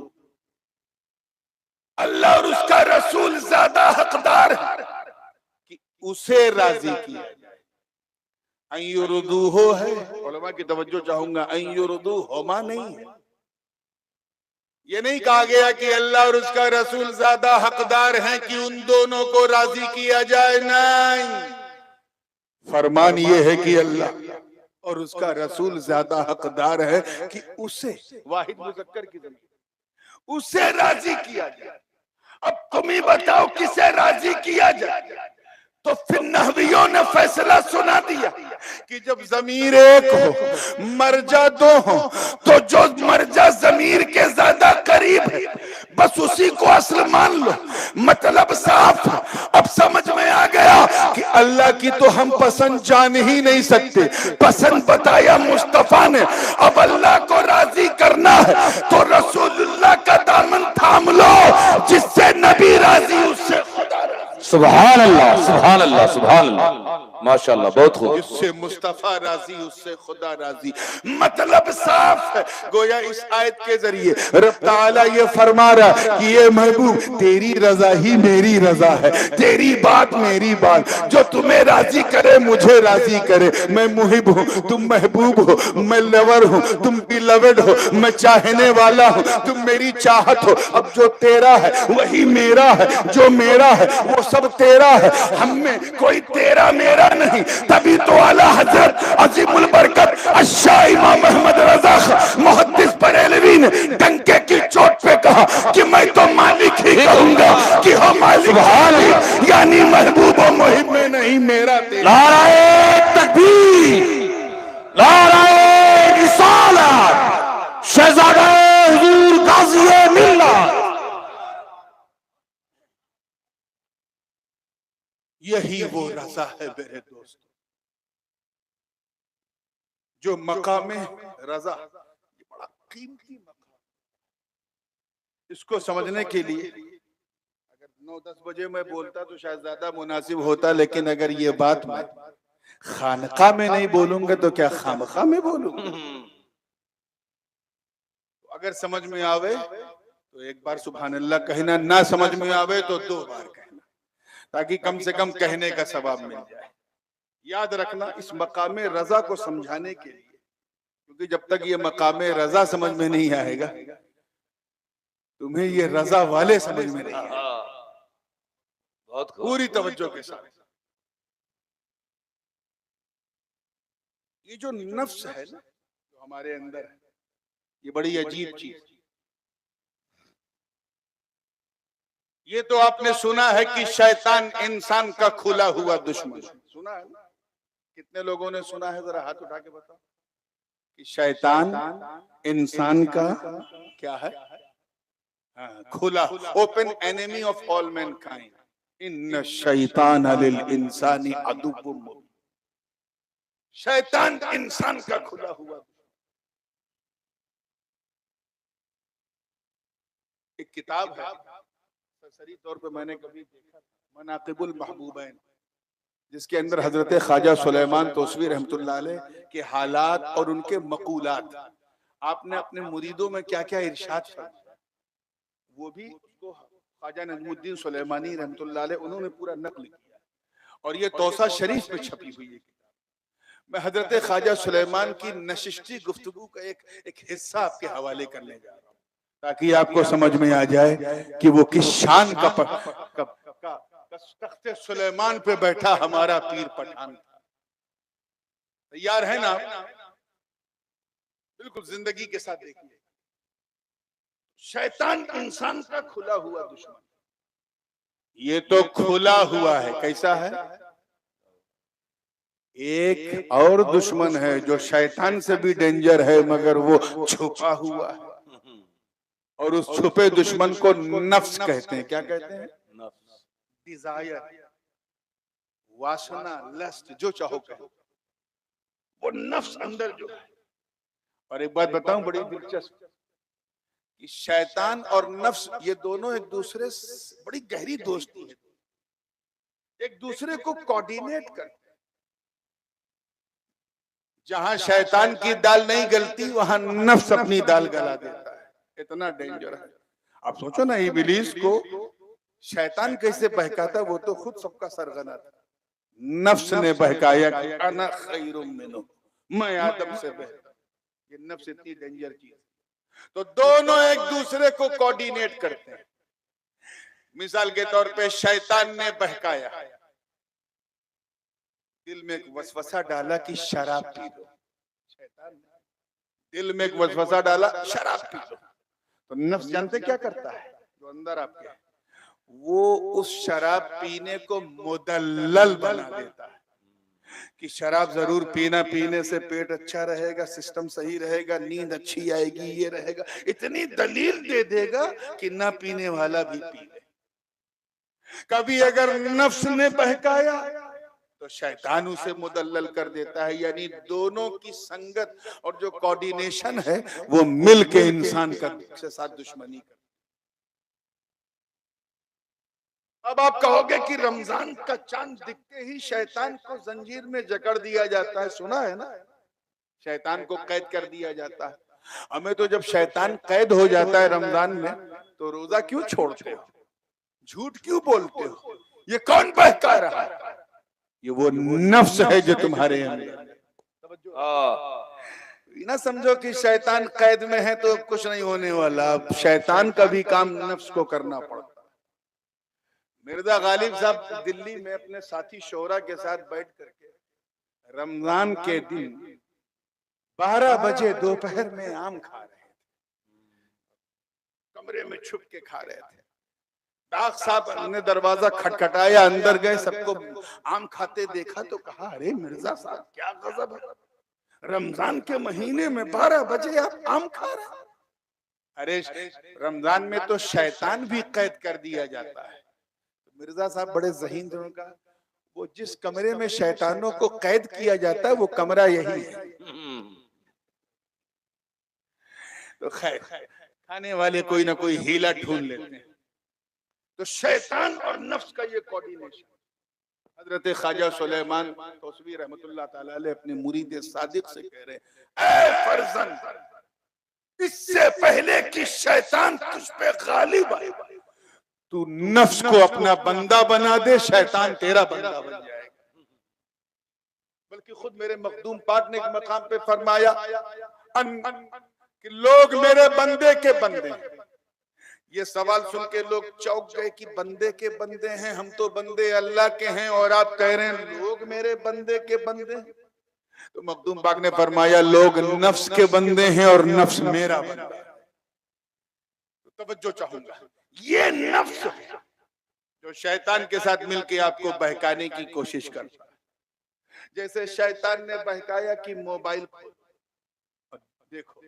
अल्लाह और उसका रसूल ज्यादा हकदार है कि उसे राजी किया जाए। अन युरदू हो है, उलमा की तवज्जो चाहूंगा, अन युरदू होमा नहीं है। ये नहीं कहा गया कि अल्लाह और उसका रसूल ज्यादा हकदार हैं कि उन दोनों को राजी किया जाए, नहीं। फरमान ये है कि अल्लाह और उसका रसूल ज्यादा हकदार है कि उसे, वाहिद मुज़क्कर की जमीन, उसे राजी किया जाए। अब तुम ही बताओ किसे राजी किया जाए? तो फिर नहवियों ने फैसला सुना दिया कि जब जमीर एक हो मर्जा दो हो, तो जो मर्जा जमीर के ज्यादा करीब है बस उसी को असल मान लो। मतलब साफ। अब समझ में आ गया कि अल्लाह की तो हम पसंद जान ही नहीं सकते, पसंद बताया मुस्तफा ने। अब अल्लाह को राजी करना है तो रसूलुल्लाह का दामन थाम लो, जिससे नबी राजी उससे खुदा राजी। सुभान अल्लाह, सुभान अल्लाह, सुभान अल्लाह, माशाअल्लाह, बहुत खूब। जिससे मुस्तफा राजी उससे खुदा राजी। मतलब साफ है। गोया इस आयत के जरिए रब ताला ये फरमा रहा कि ये महबूब तेरी रजा ही मेरी रजा है, तेरी बात मेरी बात, जो तुम्हें राजी करे मुझे राजी करे। मैं मुहिब हूँ, तुम महबूब हो, मैं लवर हूँ, तुम बिलवड हो, मैं चाहने वाला हूँ, तुम मेरी चाहत हो। अब जो तेरा है वही मेरा है, जो मेरा है वो सब तेरा है, हम में कोई तेरा मेरा नहीं। तभी तो आला हजरत अजीमुल बरकत अशाह इमाम अहमद रजा मुहद्दिस बरेलवी ने डंके की चोट पे कहा कि मैं तो मालिक ही कहूंगा कि हो मालिक, यानी महबूब और मुहिब में नहीं, मेरा तेरा। नाराए तकबीर, नाराए रिसालत, शहजादा हुजूर गाज़ी मिल्लत। यही वो रजा है मेरे दोस्तों, जो मकाम रजा, ये बड़ा कीमती मकाम। इसको समझने के लिए अगर 9-10 बजे मैं बोलता तो शायद ज्यादा मुनासिब होता, लेकिन अगर ये बात मैं खानका में नहीं बोलूंगा तो क्या खामखा में बोलूंगा? अगर समझ में आवे तो एक बार सुभान अल्लाह कहना, ना समझ में आवे तो 2 बार कहना, ताकि कम से कम कहने का सवाब मिल जाए। याद रखना, इस मकाम रजा को समझाने के लिए, क्योंकि जब तक ये मकाम रजा समझ में नहीं आएगा तुम्हें ये रजा वाले समझ में नहीं आएगा। बहुत पूरी तवज्जो के साथ, ये जो नफ्स है ना, जो हमारे अंदर है, ये बड़ी अजीब चीज। ये तो आपने सुना है कि शैतान इंसान का खुला हुआ दुश्मन, सुना है ना? कितने लोगों ने सुना है, जरा हाथ उठा के बताओ कि शैतान इंसान का क्या है? हाँ, खुला, open enemy of all Mankind. इन्न शैतान लिल इंसानी अदुव्वुम मुबीन। शैतान इंसान का खुला हुआ। एक किताब है, सरसरी तौर पे मैंने कभी देखा, मनाकिबुल महबूबैन, जिसके अंदर हजरत ख्वाजा सुलेमान तोसवी रहमतुल्लाह अलैह के हालात और उनके मकूलात, आपने अपने मुरीदों में क्या क्या इरशाद फरमाया, वो भी उसको ख्वाजा नजमुद्दीन सुलेमानी रहमतुल्लाह अलैह उन्होंने पूरा नकल किया, और ये तौसा शरीफ में छपी हुई है। मैं हजरत ख्वाजा सुलेमान की नशिस्ती गुफ्तगू का एक हिस्सा आपके हवाले करने जा रहा हूँ, ताकि आपको समझ में आ जाए कि वो किस शान का तख्ते सुलेमान पे बैठा हमारा पीर पठान था। तैयार है ना? बिल्कुल जिंदगी के साथ देखिए। शैतान इंसान का खुला हुआ दुश्मन, ये तो खुला हुआ है, कैसा है? एक और दुश्मन है जो शैतान से भी डेंजर है, मगर वो छुपा हुआ है, और उस छुपे दुश्मन को नफ्स कहते हैं। क्या कहते हैं? डिजायर, वासना, लस्ट, जो चाहो कहो, वो नफ्स अंदर जो है। और एक बात बताऊं बड़ी दिलचस्प, कि शैतान और नफ्स ये दोनों एक दूसरे से बड़ी गहरी दोस्ती है, एक दूसरे को कोऑर्डिनेट करते हैं। जहां शैतान की दाल नहीं गलती, वहां नफ्स अपनी दाल गला देता है। इतना डेंजर है। आप सोचो ना, इब्लीस को शैतान कैसे बहकाता, वो तो खुद सबका सरगना था। नफ्स ने बहकाया कि अना खैरुम मिन्हु, मैं आदम से बेहतर। ये नफ्स इतनी डेंजर चीज, तो दोनों एक दूसरे को कोऑर्डिनेट करते हैं। मिसाल के तौर पे शैतान ने बहकाया, दिल में एक वसवसा डाला कि शराब पी लो। शैतान ने दिल में एक वसवसा डाला, शराब पी लो। तो नफ्स जानते क्या करता है? जो अंदर आपके है, वो उस शराब पीने को मुदल्लल बना देता है कि शराब जरूर पीना, पीने से पेट अच्छा रहेगा, सिस्टम सही रहेगा, नींद अच्छी आएगी, ये रहेगा। इतनी दलील दे देगा कि ना पीने वाला भी पी ले। कभी अगर नफ्स ने बहकाया तो शैतान उसे मुदल्लल कर देता है। यानी दोनों की संगत और जो कोऑर्डिनेशन है वो मिल के इंसान के साथ दुश्मनी कर। अब आप कहोगे कि रमजान का चांद दिखते ही शैतान को जंजीर में जकड़ दिया जाता है, सुना है ना? शैतान को कैद कर दिया जाता है। हमें तो जब शैतान कैद हो जाता है रमजान में, तो रोजा क्यों छोड़ते हो, झूठ क्यों बोलते हो, ये कौन बहका रहा है? ये वो नफ्स है जो तुम्हारे अंदर। ना समझो कि शैतान कैद में है तो कुछ नहीं होने वाला। शैतान का भी काम नफ्स को करना पड़ता। मिर्जा गालिब साहब दिल्ली में अपने साथी शोहरा के साथ बैठ करके रमजान के दिन 12 बजे दोपहर में आम खा रहे थे, कमरे में छुप के खा रहे थे। डाक साहब ने दरवाजा खटखटाया, अंदर गए, सबको आम खाते देखा तो कहा, अरे मिर्जा साहब क्या गजब है, रमजान के महीने में 12 बजे आप आम खा रहे हैं। अरे रमजान में तो शैतान भी कैद कर दिया जाता है। मिर्जा साहब बड़े ज़हीन थे, उनका वो जिस कमरे में शैतानों को कैद किया जाता है वो कमरा यही है। तो खैर खाने वाले कोई ना कोई हीला ढूंढ लेते हैं। तो शैतान और नफ्स का ये कोऑर्डिनेशन, हजरत ख्वाजा सुलेमान तौसवी रहमतुल्लाह ताला अलैह अपने मुरीद सादिक से कह रहे हैं, ऐ फर्जंद, इससे पहले कि शैतान तुझ पे गालिब आए, तू नफ्स को अपना बंदा बना दे, शैतान तेरा बंदा बन जाएगा। बल्कि खुद मेरे मखदूम पाक ने एक मकाम पे फरमाया कि लोग मेरे बंदे के बंदे। ये सवाल सुन के लोग चौंक गए कि बंदे के बंदे हैं, हम तो बंदे अल्लाह के हैं, और आप कह रहे हैं लोग मेरे बंदे के बंदे। तो मखदूम पाक ने फरमाया, लोग नफ्स के बंदे हैं और नफ्स मेरा बंदा है। तो तवज्जो चाहूंगा, ये नफ्स जो शैतान के साथ मिलके आपको बहकाने की कोशिश करता है। जैसे शैतान ने बहकाया कि मोबाइल देखो,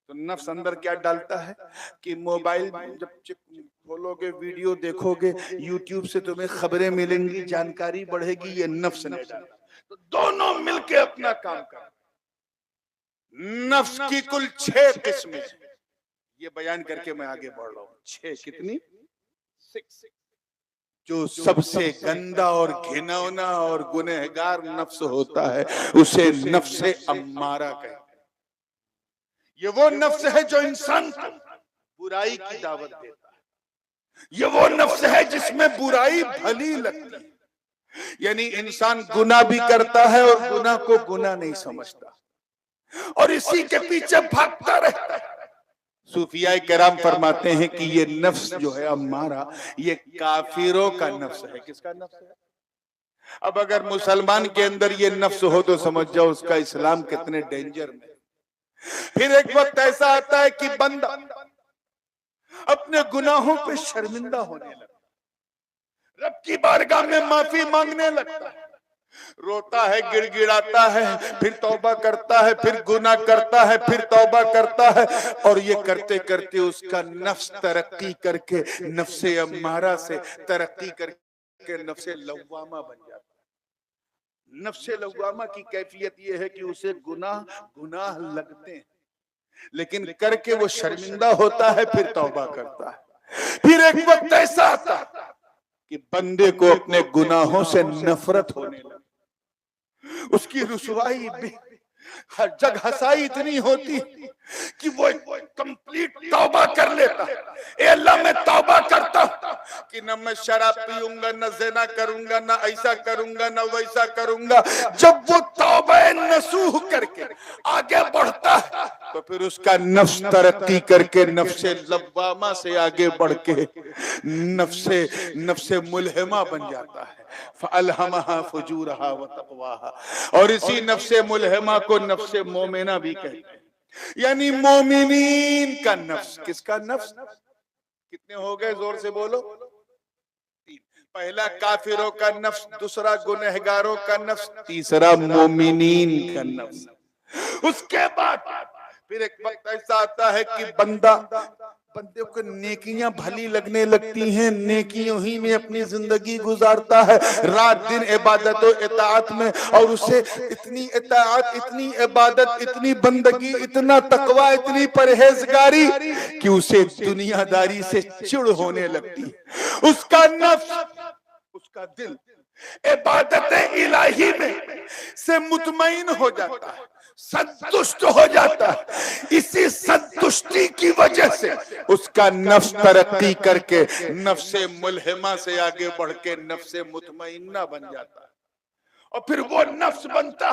तो नफ्स अंदर क्या डालता है कि मोबाइल जब खोलोगे, वीडियो देखोगे, यूट्यूब से तुम्हें खबरें मिलेंगी, जानकारी बढ़ेगी, ये नफ्स ने डाला। तो दोनों मिलके अपना काम कर। नफ्स की कुल 6 किस्में, ये बयान करके मैं आगे बढ़ रहा हूं। 6 कितनी? 6। जो सबसे गंदा और घिनौना और गुनहगार नफ्स होता है उसे नफ्से अम्मारा कहते हैं। ये वो नफ्स है जो इंसान को बुराई की दावत देता है। ये वो नफ्स है जिसमें बुराई भली लगती है। यानी इंसान गुनाह भी करता है और गुनाह को गुनाह नहीं समझता और इसी के पीछे भागता रहता है। सूफियाए किराम फरमाते हैं कि ये नफ्स जो है अम्मारा, ये काफिरों का नफ्स है। किसका नफ्स है? अब अगर मुसलमान के अंदर ये नफ्स हो तो समझ जाओ उसका इस्लाम कितने डेंजर में। फिर एक वक्त ऐसा आता है कि बंदा अपने गुनाहों पे शर्मिंदा होने लगता, रब की बारगाह में माफी मांगने लगता है, रोता है, गिड़गिड़ाता है, फिर तौबा करता है, फिर गुनाह करता है, फिर तौबा करता है, और ये करते करते उसका नफ्स तरक्की करके नफ्से अम्मारा से तरक्की करके नफ्से लव्वामा बन जाता है। नफ्से लव्वामा की कैफियत ये है कि उसे गुनाह लगते हैं, लेकिन करके वो शर्मिंदा होता है, फिर तौबा करता है। फिर एक वक्त ऐसा आता है कि बंदे को अपने गुनाहों से नफरत होने लगे, उसकी रुसवाई हर जगह हंसाई इतनी होती कि वो कंप्लीट तौबा कर लेता। ए अल्लाह, मैं तौबा करता कि न मैं शराब पीऊंगा, न ज़िना करूंगा, न ऐसा करूंगा, न वैसा करूंगा। जब वो तौबा नसूह करके आगे बढ़ता है तो फिर उसका नफ्स तरक्की करके नफ्से लव्वामा से आगे बढ़ के नफ्से मुल्हिमा बन जाता है। फअल्हमहा फुजूरहा व तक़वाहा। और इसी नफ्से मुल्हिमा को नफ्से मोमिना भी कहते हैं, यानी मोमिनीन का नफ्स। किसका नफ्स? कितने हो गए? जोर से बोलो। 3। पहला काफिरों का नफ्स, दूसरा गुनहगारों का नफ्स, तीसरा मोमिनीन का नफ्स। उसके बाद फिर एक वक्त ऐसा आता है कि बंदे को नेकियां भली लगने लगती हैं, नेकियों ही में अपनी जिंदगी गुजारता है, रात दिन इबादत और इताअत में, और उसे इतनी इताअत, इतनी इबादत, इतनी बंदगी, इतना तकवा, इतनी परहेजगारी कि उसे दुनियादारी से चिढ़ होने लगती है। उसका नफ्स, उसका दिल इबादत इलाही में से मुतमईन हो जाता है, संतुष्ट हो जाता है। इसी संतुष्टि की वजह से उसका नफ्स तरक्की करके नफ्से मुल्हिमा से आगे बढ़ के नफ्से मुतमइन्ना बन जाता है। और फिर वो नफ्स बनता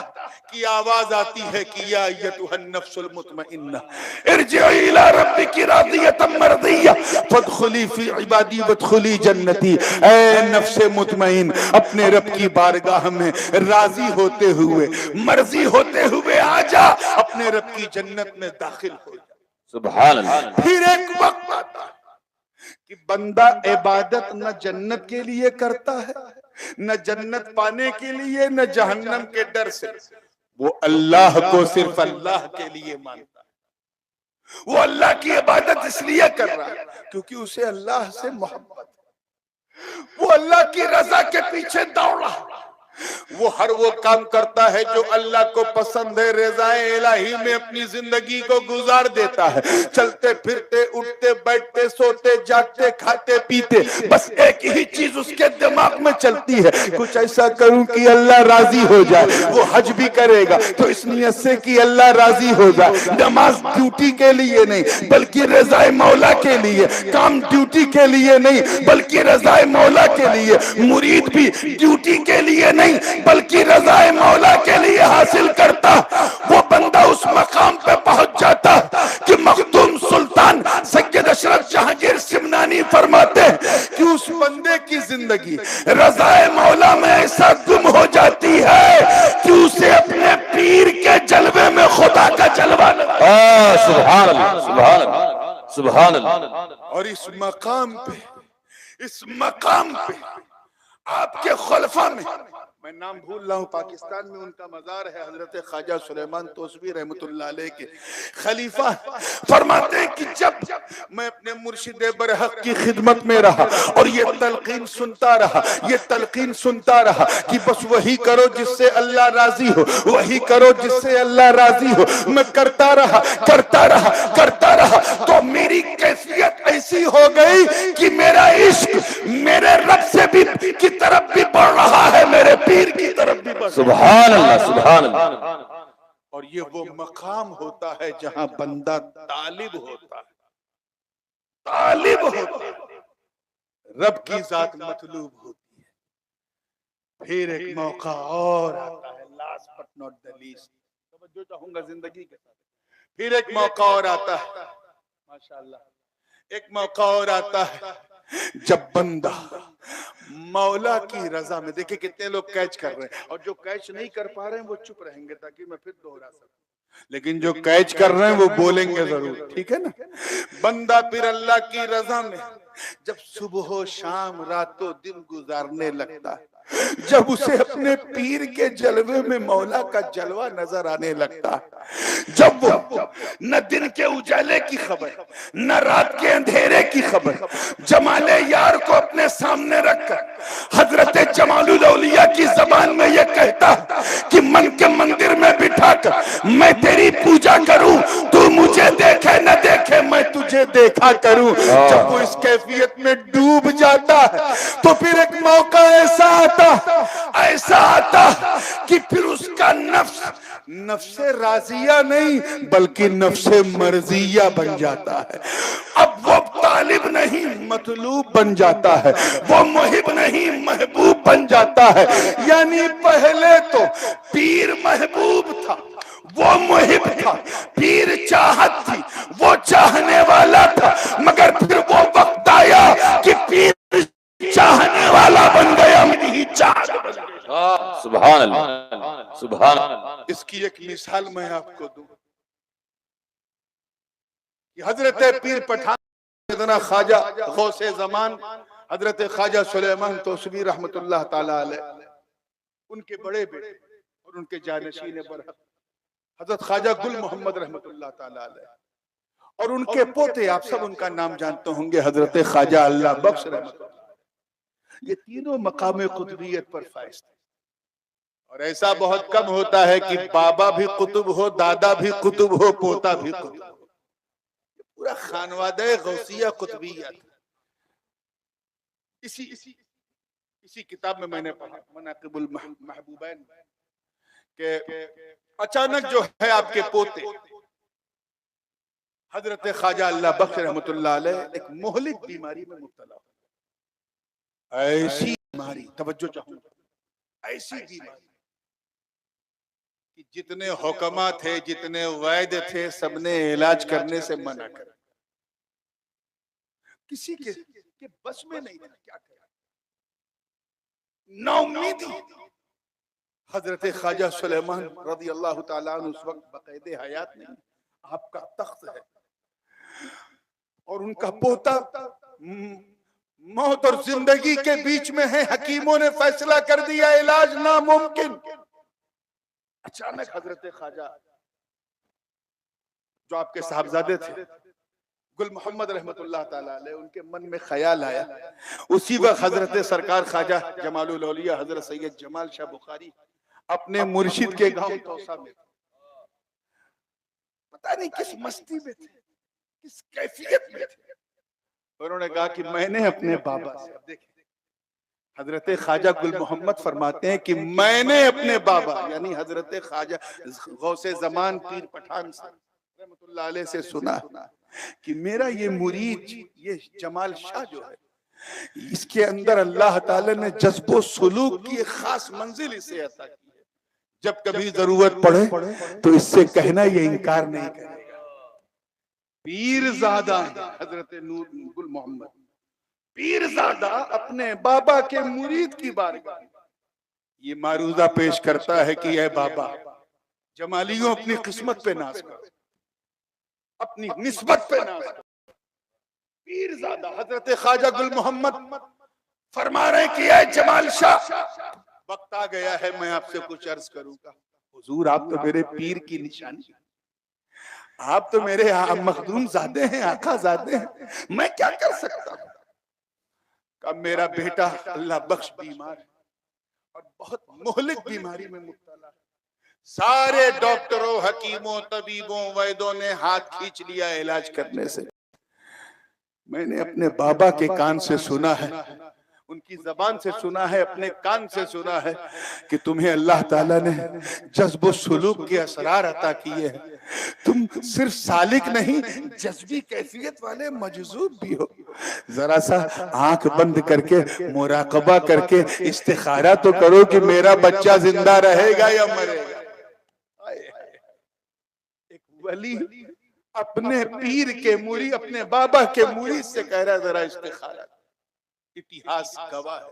कि आवाज आती है कि या अय्युहन नफ्सुल मुतमइन्ना इरजिई इला रब्बिकी रादियतम मर्दिया फदखुली फी इबादी वदखुली जन्नती। ऐ नफ्से मुतमइन, अपने रब की बारगाह में राजी होते हुए, मर्जी होते हुए आजा, अपने रब की जन्नत में दाखिल हो जा। सुभान अल्लाह। फिर एक वक्त आता कि बंदा इबादत न जन्नत के लिए करता है, न जन्नत पाने के लिए, न जहन्नम के डर से। वो अल्लाह को सिर्फ अल्लाह के लिए मानता है। वो अल्लाह की इबादत इसलिए कर रहा है क्योंकि उसे अल्लाह से मोहब्बत है। वो अल्लाह की रजा के पीछे दौड़ रहा है। वो हर वो काम करता है जो अल्लाह को पसंद है, रज़ाए इलाही में अपनी जिंदगी को गुजार देता है। चलते फिरते, उठते बैठते, सोते जागते, खाते पीते, बस एक ही चीज उसके दिमाग में चलती है, कुछ ऐसा करूं कि अल्लाह राजी हो जाए। वो हज भी करेगा तो इस नियत से कि अल्लाह राजी हो जाए। नमाज ड्यूटी के लिए नहीं बल्कि रज़ाए मौला के लिए, काम ड्यूटी के लिए नहीं बल्कि रज़ाए मौला के लिए, मुरीद भी ड्यूटी के लिए नहीं बल्कि रज़ाए मौला के लिए हासिल करता। वो बंदा उस मकाम पे पहुंच जाता कि मखदूम सुल्तान सैयद अशरफ जहांगीर सिमनानी फरमाते हैं कि उस बंदे की जिंदगी रज़ाए मौला में ऐसा गुम हो जाती है कि उसे अपने पीर के जलवे में खुदा का जलवा लगता है। सुभान अल्लाह, सुभान अल्लाह, सुभान अल्लाह। और इस मकाम पे इस मकाम पे आपके खुलफा में, मैं नाम भूल रहा हूँ, पाकिस्तान में उनका मजार है, हजरत ख्वाजा सुलेमान तोसवी रहमतुल्लाह अलैह के खलीफा, फरमाते हैं कि जब मैं अपने मुर्शिद बरहक की खिदमत में रहा और ये तलकीन सुनता रहा, ये तलकीन सुनता रहा कि बस वही करो जिससे अल्लाह राजी हो, वही करो जिससे अल्लाह राजी हो, मैं करता रहा करता रहा करता रहा, तो मेरी कैफियत ऐसी हो गई कि मेरा इश्क मेरे रब से भी की तरफ भी बढ़ रहा है, मेरे पीर की तरफ भी बढ़। सुभान अल्लाह, सुभान अल्लाह। और ये वो मकाम होता है जहां बंदा तालिब होता है, तालिब होता है, रब की जात मतलूब होती है। फिर एक मौका और आता है, last but not the least, तवज्जो चाहूंगा जिंदगी के साथ, फिर एक मौका और आता है, माशाअल्लाह, एक मौका और आता है जब बंदा मौला की रजा में, देखिए कितने लोग कैच कर रहे हैं और जो कैच नहीं कर पा रहे हैं वो चुप रहेंगे ताकि मैं फिर दोहरा सकूं, लेकिन जो कैच कर रहे हैं वो बोलेंगे जरूर, ठीक है ना। बंदा फिर अल्लाह की रजा में जब सुबह शाम रातों दिन गुजारने लगता है, जब उसे अपने पीर के जलवे में मौला का जलवा नजर आने लगता है, जब वो न दिन के उजाले की खबर न रात के अंधेरे की खबर, जमाले यार को अपने सामने रखकर हजरत जमालुल औलिया की जबान में यह कहता कि मन के मंदिर में बिठाकर मैं तेरी पूजा करूं, तू मुझे देखे न देखे मैं तुझे देखा करूं। जब वो इस कैफियत में डूब जाता है तो फिर एक मौका ऐसा आता कि फिर उसका नफ्स नफ्से राजिया नहीं बल्कि नफ्से मर्जिया बन जाता है। अब वो तालिब नहीं मतलूब बन जाता है, वो मुहिब नहीं महबूब बन जाता है। यानी पहले तो पीर महबूब था, वो मुहिब था, पीर चाहत थी, वो चाहने वाला था, मगर फिर वो वक्त आया कि पीर चाहने वाला बन गया, मेरी चाहत बन गई। सुभान अल्लाह, सुभान अल्लाह। इसकी एक मिसाल मैं आपको दूं कि हजरत पीर पठान सैयदना ख्वाजा गौसे ज़मान हजरत ख्वाजा सुलेमान तोसवी रहमतुल्लाह ताला अलैह, उनके बड़े बेटे और उनके जानशीन बरहक हजरत ख्वाजा गुल मोहम्मद रहमतुल्लाह ताला अलैह और उनके पोते, आप सब उनका नाम जानते होंगे, हजरत ख्वाजा अल्लाह बख्श रहमतुल्लाह। ये तीनों मकाम कुतुबियत पर फाइज थे और ऐसा बहुत कम होता है कि बाबा भी कुतुब हो, दादा भी कुतुब हो, पोता भी कुतुब हो। पूरा खानवादे गौसिया कुतुबियत। इसी किताब में मैंने पढ़ा मनाकिबुल महबूबैन के अचानक जो है आपके पोते हजरत ख्वाजा अल्लाह बख्श रहमतुल्लाह अलैह एक मोहलिक बीमारी में मुब्तला, ऐसी बीमारी, तवज्जो चाहूंगा, ऐसी बीमारी कि जितने हुक्मा थे, जितने वैद्य थे, सबने इलाज करने से मना कर, किसी के बस में नहीं था, क्या करें, नाउम्मीदी। हजरत ख्वाजा सुलेमान रज़ी अल्लाह ताला अन्हु उस वक्त बाकायदे हयात नहीं, आपका तख्त है और उनका पोता मौत और जिंदगी के बीच में है, हकीमों ने फैसला कर दिया इलाज नामुमकिन। अचानक हजरत ख्वाजा जो आपके साहबजादे थे गुल मोहम्मद रहमतुल्लाह ताला अलैह, उनके मन में ख्याल आया। उसी वक्त हजरत सरकार ख्वाजा जमालुल औलिया हजरत सैयद जमाल शाह बुखारी अपने मुर्शिद के गांव तौसा में, पता नहीं किस मस्ती में थे, किस कैफियत में थे, उन्होंने कहा कि मैंने अपने बाबा से, देखिए हजरत ख्वाजा गुल मोहम्मद फरमाते हैं कि मैंने अपने बाबा यानी हजरत ख्वाजा गौसे ज़मान पीर पठान से रहमतुल्लाह अलैह से सुना कि मेरा ये मुरीद ये जमाल शाह जो है, इसके अंदर अल्लाह ताला ने जज्बो सुलूक की एक खास मंजिल इसे अता की है, जब कभी जरूरत पड़े तो इससे कहना ये इनकार नहीं करेगा। पीरजादा हजरत नूर गुल मोहम्मद पीरजादा अपने बाबा के मुरीद की बारगाह ये मारूजा पेश करता है कि ऐ बाबा, जमालियों अपनी किस्मत पे नाज करो, अपनी निस्बत पे नाज करो, पीरजादा हजरत ख्वाजा गुल मोहम्मद फरमा रहे कि ऐ जमाल शाह, वक्त आ गया है मैं आपसे कुछ अर्ज करूंगा। हुजूर आप तो मेरे पीर की निशानी, आप तो मेरे मखदूम ज़ादे हैं, आका ज़ादे हैं, मैं क्या कर सकता हूँ। कब मेरा बेटा अल्लाह बख्श बीमार है और बहुत मोहलिक बीमारी में मुब्तला है। सारे डॉक्टरों, हकीमों, तबीबों, वैदों ने हाथ खींच लिया इलाज करने से। मैंने अपने बाबा के कान से सुना है, उनकी जबान से सुना है, अपने कान से सुना है कि तुम्हें अल्लाह ताला ने जज्ब सुलूक के असरार अता किए हैं। तुम सिर्फ सालिक नहीं, जज्बी कैफियत वाले मजजूब भी हो। जरा सा आंख बंद करके मुराकबा करके इस्तिखारा तो करो कि मेरा बच्चा जिंदा रहेगा या मरेगा। एक वली अपने पीर के मुरीद, अपने बाबा के मुरीद से कह रहा, जरा इस्तिखारा। इतिहास गवाह है,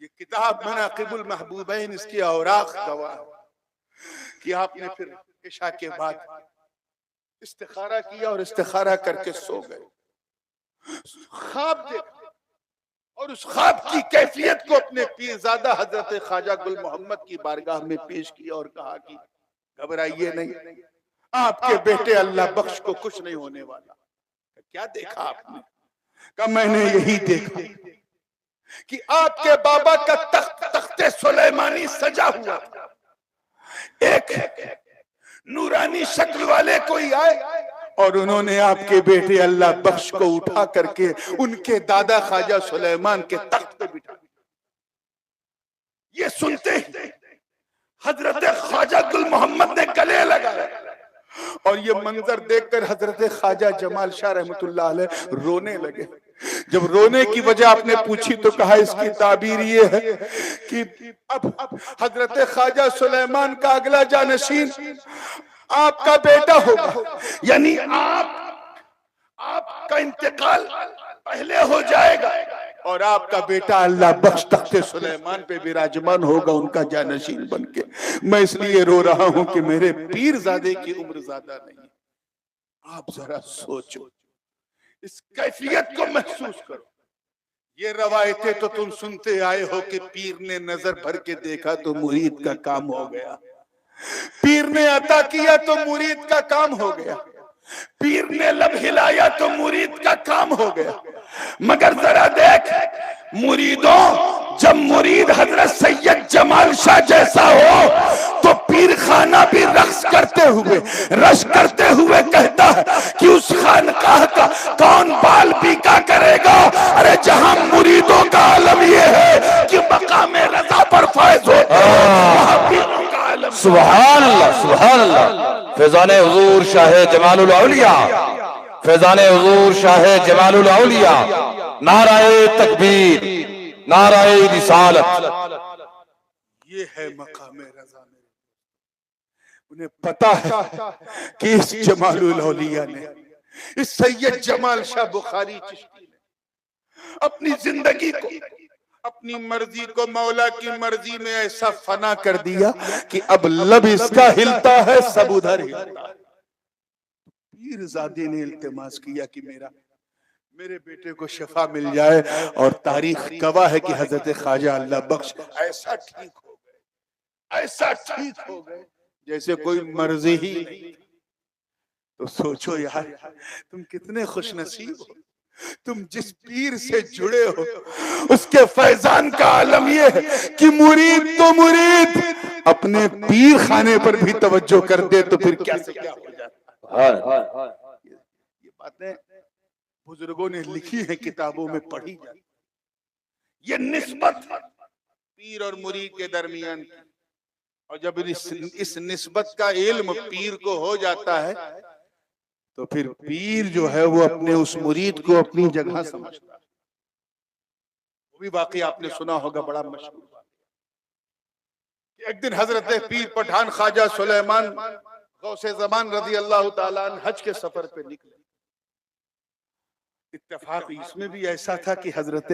ये किताब मनाकिबुल महबूबैन, इसकी औराक गवाह है कि आपने फिर इशा के बाद इस्तिखारा किया और इस्तिखारा करके सो गए। ख्वाब देखा और उस ख्वाब की कैफियत को अपने पीरजादा हजरत ख्वाजा गुल मोहम्मद की बारगाह में पेश किया और कहा कि घबराइए नहीं, आपके बेटे अल्लाह बख्श को कुछ नहीं होने वाला। क्या देखा आपने? का मैंने यही देखा कि आपके बाबा का तख्ते सुलेमानी सजा हुआ था। एक नूरानी शक्ल वाले कोई आए और उन्होंने आपके बेटे अल्लाह बख्श को उठा करके उनके दादा ख्वाजा सुलेमान के तख्त पे बिठा। ये सुनते ही हजरत ख्वाजा गुल मोहम्मद ने गले लगाया और ये मंजर देखकर हजरत ख्वाजा जमाल शाह रहमतुल्लाह अलैह रोने लगे। जब रोने की वजह आपने पूछी तो कहा इसकी ताबीर ये है कि अब हजरत ख्वाजा सुलेमान का अगला जानशीन आपका बेटा होगा, यानी आपका इंतकाल पहले हो जाएगा और आपका बेटा अल्लाह बख्श तख्ते सुलेमान पे विराजमान होगा उनका जानशीन बनके। मैं इसलिए रो रहा हूं कि मेरे पीरजादे की उम्र ज्यादा नहीं। आप जरा सोचो, इस कैफियत को महसूस करो। ये रवायतें तो तुम सुनते आए हो कि पीर ने नजर भर के देखा तो मुरीद का काम हो गया, पीर ने अता किया तो मुरीद का काम हो गया, पीर ने लब हिलाया तो मुरीद का काम हो गया। मगर जरा देख मुरीदों, जब मुरीद हजरत सैयद जमाल शाह जैसा हो तो पीर खाना भी रक्स करते हुए, रश करते हुए कहता है कि उस खानकाह का कौन बाल बीका करेगा। अरे जहां मुरीदों का आलम ये है कि मकाम रज़ा पर फैज़ होते हैं, वहां पीरों का आलम। सुभान अल्लाह, सुभान अल्लाह। फैज़ाने हुजूर शाह जमालुल औलिया, फैज़ाने हुजूर शाह जमालुल औलिया, नाराए तकबीर, नाराए रिसालत। ये है मकाम रज़ा में। उन्हें पता है कि इस जमालुल औलिया ने, इस सैयद जमाल शाह बुखारी चिश्ती ने अपनी जिंदगी को, अपनी मर्जी को मौला की मर्जी में ऐसा फना कर दिया कि अब लब इसका हिलता है, सब उधर हिलता है। पीरजादे ने इल्तिमास किया कि मेरे बेटे को शिफा मिल जाए और तारीख गवाह है कि हजरत ख्वाजा अल्लाह बख्श ऐसा ठीक हो गए, ऐसा ठीक हो गए जैसे कोई मर्जी ही नहीं। तो सोचो यार, तुम कितने खुशनसीब हो, तुम जिस पीर से जुड़े हो उसके फैजान का आलम ये है कि मुरीद तो मुरीद अपने पीर खाने पर भी तवज्जो कर दे तो फिर क्या से क्या हो जाता है। ये बातें बुजुर्गों ने लिखी है, किताबों में पढ़ी जाती। ये निस्बत है पीर और मुरीद के दरमियान की, और जब इस निस्बत का इल्म पीर को हो जाता है तो फिर पीर जो है वो अपने उस मुरीद को अपनी जगह समझता है। वो भी वाकई आपने सुना होगा, बड़ा मशहूर बात। एक दिन हजरत पीर पठान ख्वाजा सुलेमान गौसे ज़मान रज़ी अल्लाह ताला अन्हु हज के सफर पे निकले। इत्तेफाक इसमें भी ऐसा था कि हजरत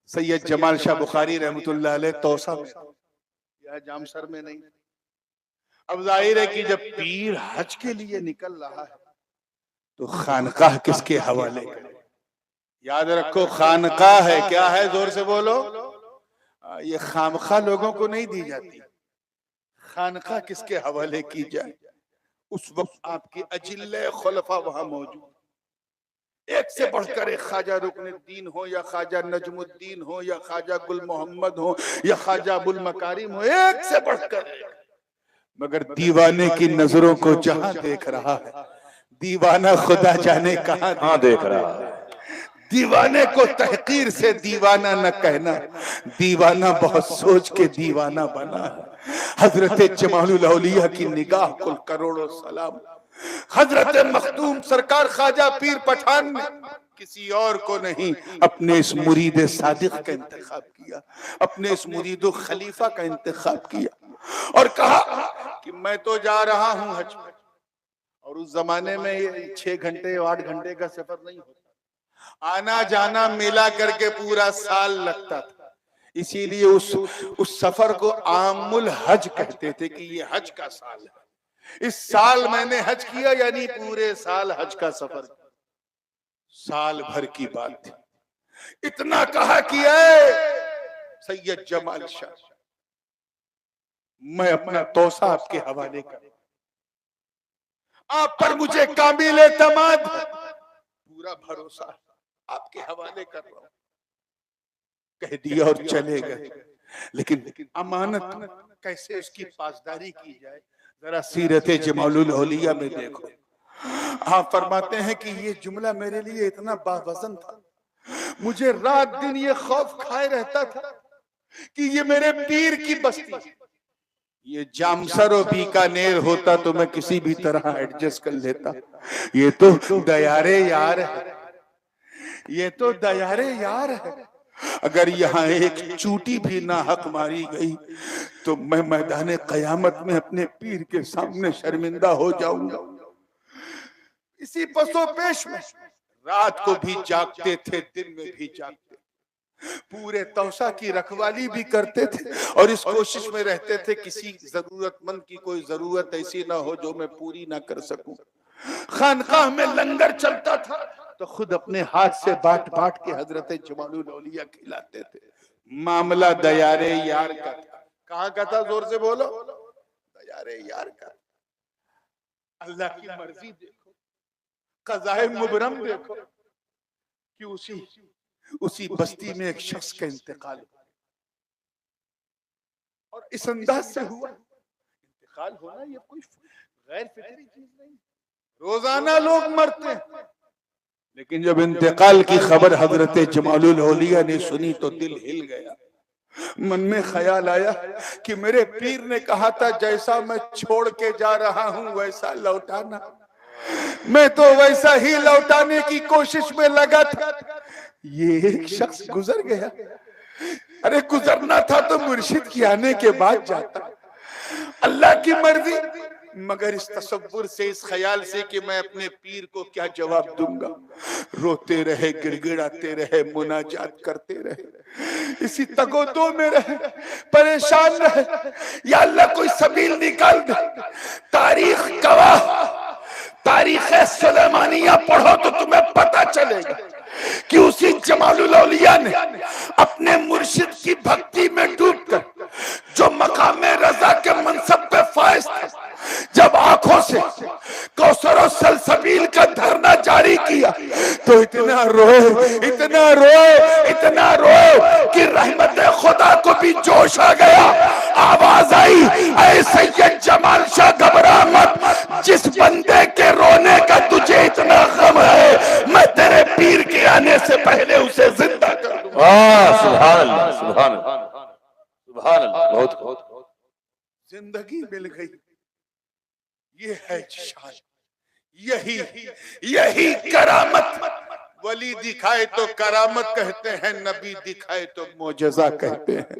सैयद जमाल शाह बुखारी रहमतुल्लाह अलैह तौसा में, यह जामसर में नहीं। अब जाहिर है कि जब पीर हज के लिए निकल रहा है तो खानकाह किसके हवाले करें। याद रखो, खानका है, क्या है, जोर से बोलो। ये खामखा लोगों को नहीं दी जाती। खानका किसके हवाले की जाए? उस वक्त आपके अजिल्ले खुलफा वहां मौजूद, एक से बढ़कर एक, ख्वाजा रुकनुद्दीन हो या ख्वाजा नजमुद्दीन हो या ख्वाजा गुल मोहम्मद हो या ख्वाजा अबुल मकारिम हो, एक से बढ़कर एक। मगर दीवाने की नजरों को जहां देख रहा है, दीवाना खुदा जाने कहां देख रहा है। दीवाने को तहकीर से दीवाना न कहना, दीवाना बहुत सोच के दीवाना बना है। हजरत जमालुल औलिया की निगाह को करोड़ों सलाम। हजरत मखदूम सरकार ख्वाजा पीर पठान ने किसी और को नहीं, अपने इस मुरीद सादिक का इंतखाब किया, अपने इस मुरीद खलीफा का इंतखाब किया और कहा कि मैं तो जा रहा हूं हज में। और उस जमाने में ये 6 घंटे 8 घंटे का सफर नहीं होता, आना जाना मिला करके पूरा साल लगता था। इसीलिए उस सफर को आमुल हज कहते थे कि ये हज का साल है। इस साल मैंने हज किया, यानी पूरे साल हज का सफर, साल भर की बात थी। इतना कहा कि सैयद जमाल शाह, मैं अपना तोसा आपके हवाले कर, आप पर मुझे काबिल एतमाद, पूरा भरोसा आपके हवाले कर रहा हूं, कह दिया और चले गए। लेकिन अमानत कैसे उसकी पासदारी की जाए, जरा सीरत जमालुल औलिया में देखो। आप फरमाते हैं कि ये जुमला मेरे लिए इतना बावजन था, मुझे रात दिन ये खौफ खाए रहता था कि ये मेरे पीर की बस्ती, ये जामसर और बीकानेर होता तो मैं किसी भी तरह एडजस्ट कर लेता। ये तो दयारे यार है, ये तो दयारे यार है। अगर यहाँ एक चूटी भी ना हक मारी गई तो मैं मैदान कयामत में अपने पीर के सामने शर्मिंदा हो जाऊंगा। इसी पसोपेश में रात को भी जागते थे, दिन में भी जागते, पूरे तौसा की रखवाली भी करते थे और इस कोशिश में रहते थे किसी जरूरतमंद की कोई जरूरत ऐसी ना हो जो मैं पूरी ना कर सकूं। खानकाह में लंगर चलता था तो खुद अपने हाथ से बाट बाट के हजरत जमालुल औलिया खिलाते थे। मामला दयारे यार का था। कहाँ का था, जोर से बोलो, दयारे यार का। अल्लाह की मर्जी देखो, क़ज़ाए मुबरम देखो कि उसी बस्ती में एक शख्स का इंतकाल हुआ और इस अंदाज से हुआ। इंतकाल होना ये कोई गैर फितरी चीज नहीं, रोजाना लोग मरते हैं, लेकिन जब इंतकाल की खबर हजरत जमालुल औलिया ने सुनी तो दिल हिल गया। मन में ख्याल आया कि मेरे पीर ने कहा था जैसा मैं छोड़ के जा रहा हूं वैसा लौटाना, मैं तो वैसा ही लौटाने की कोशिश में लगा था। ये एक शख्स गुजर गया, अरे गुजरना था तो मुर्शिद के आने के बाद जाता। अल्लाह की मर्जी, मगर इस तसव्वुर से, इस ख्याल से कि मैं अपने पीर को क्या जवाब दूंगा, रोते रहे, गिड़गिड़ाते रहे, मुनाजात करते रहे, इसी तगोदो में रहे, परेशान रहे। या अल्लाह कोई सबील निकाल दे। तारीख गवाह, तारीख सुलेमानिया पढ़ो तो तुम्हें पता चलेगा कि उसी जमालुल औलिया ने अपने मुर्शिद की भक्ति में डूबकर जो मकाम रजा के मनसब पे फाइज था, जब आंखों से कौसर और सलसबील का धरना जारी किया तो इतना रोए, इतना रोए, इतना रोए कि रहमत खुदा को भी जोश आ गया। आवाज आई, ऐ सैयद जमाल शाह घबरा मत, जिस बंदे के रोने का तुझे इतना गम है मैं तेरे पीर के आने से पहले उसे जिंदा कर दूंगा। सुभान अल्लाह, सुभान अल्लाह, सुभान अल्लाह। बहुत जिंदगी मिल गई। ये है शान, यही करामत। वली दिखाए तो करामत कहते हैं, नबी दिखाए तो मोजज़ा कहते हैं।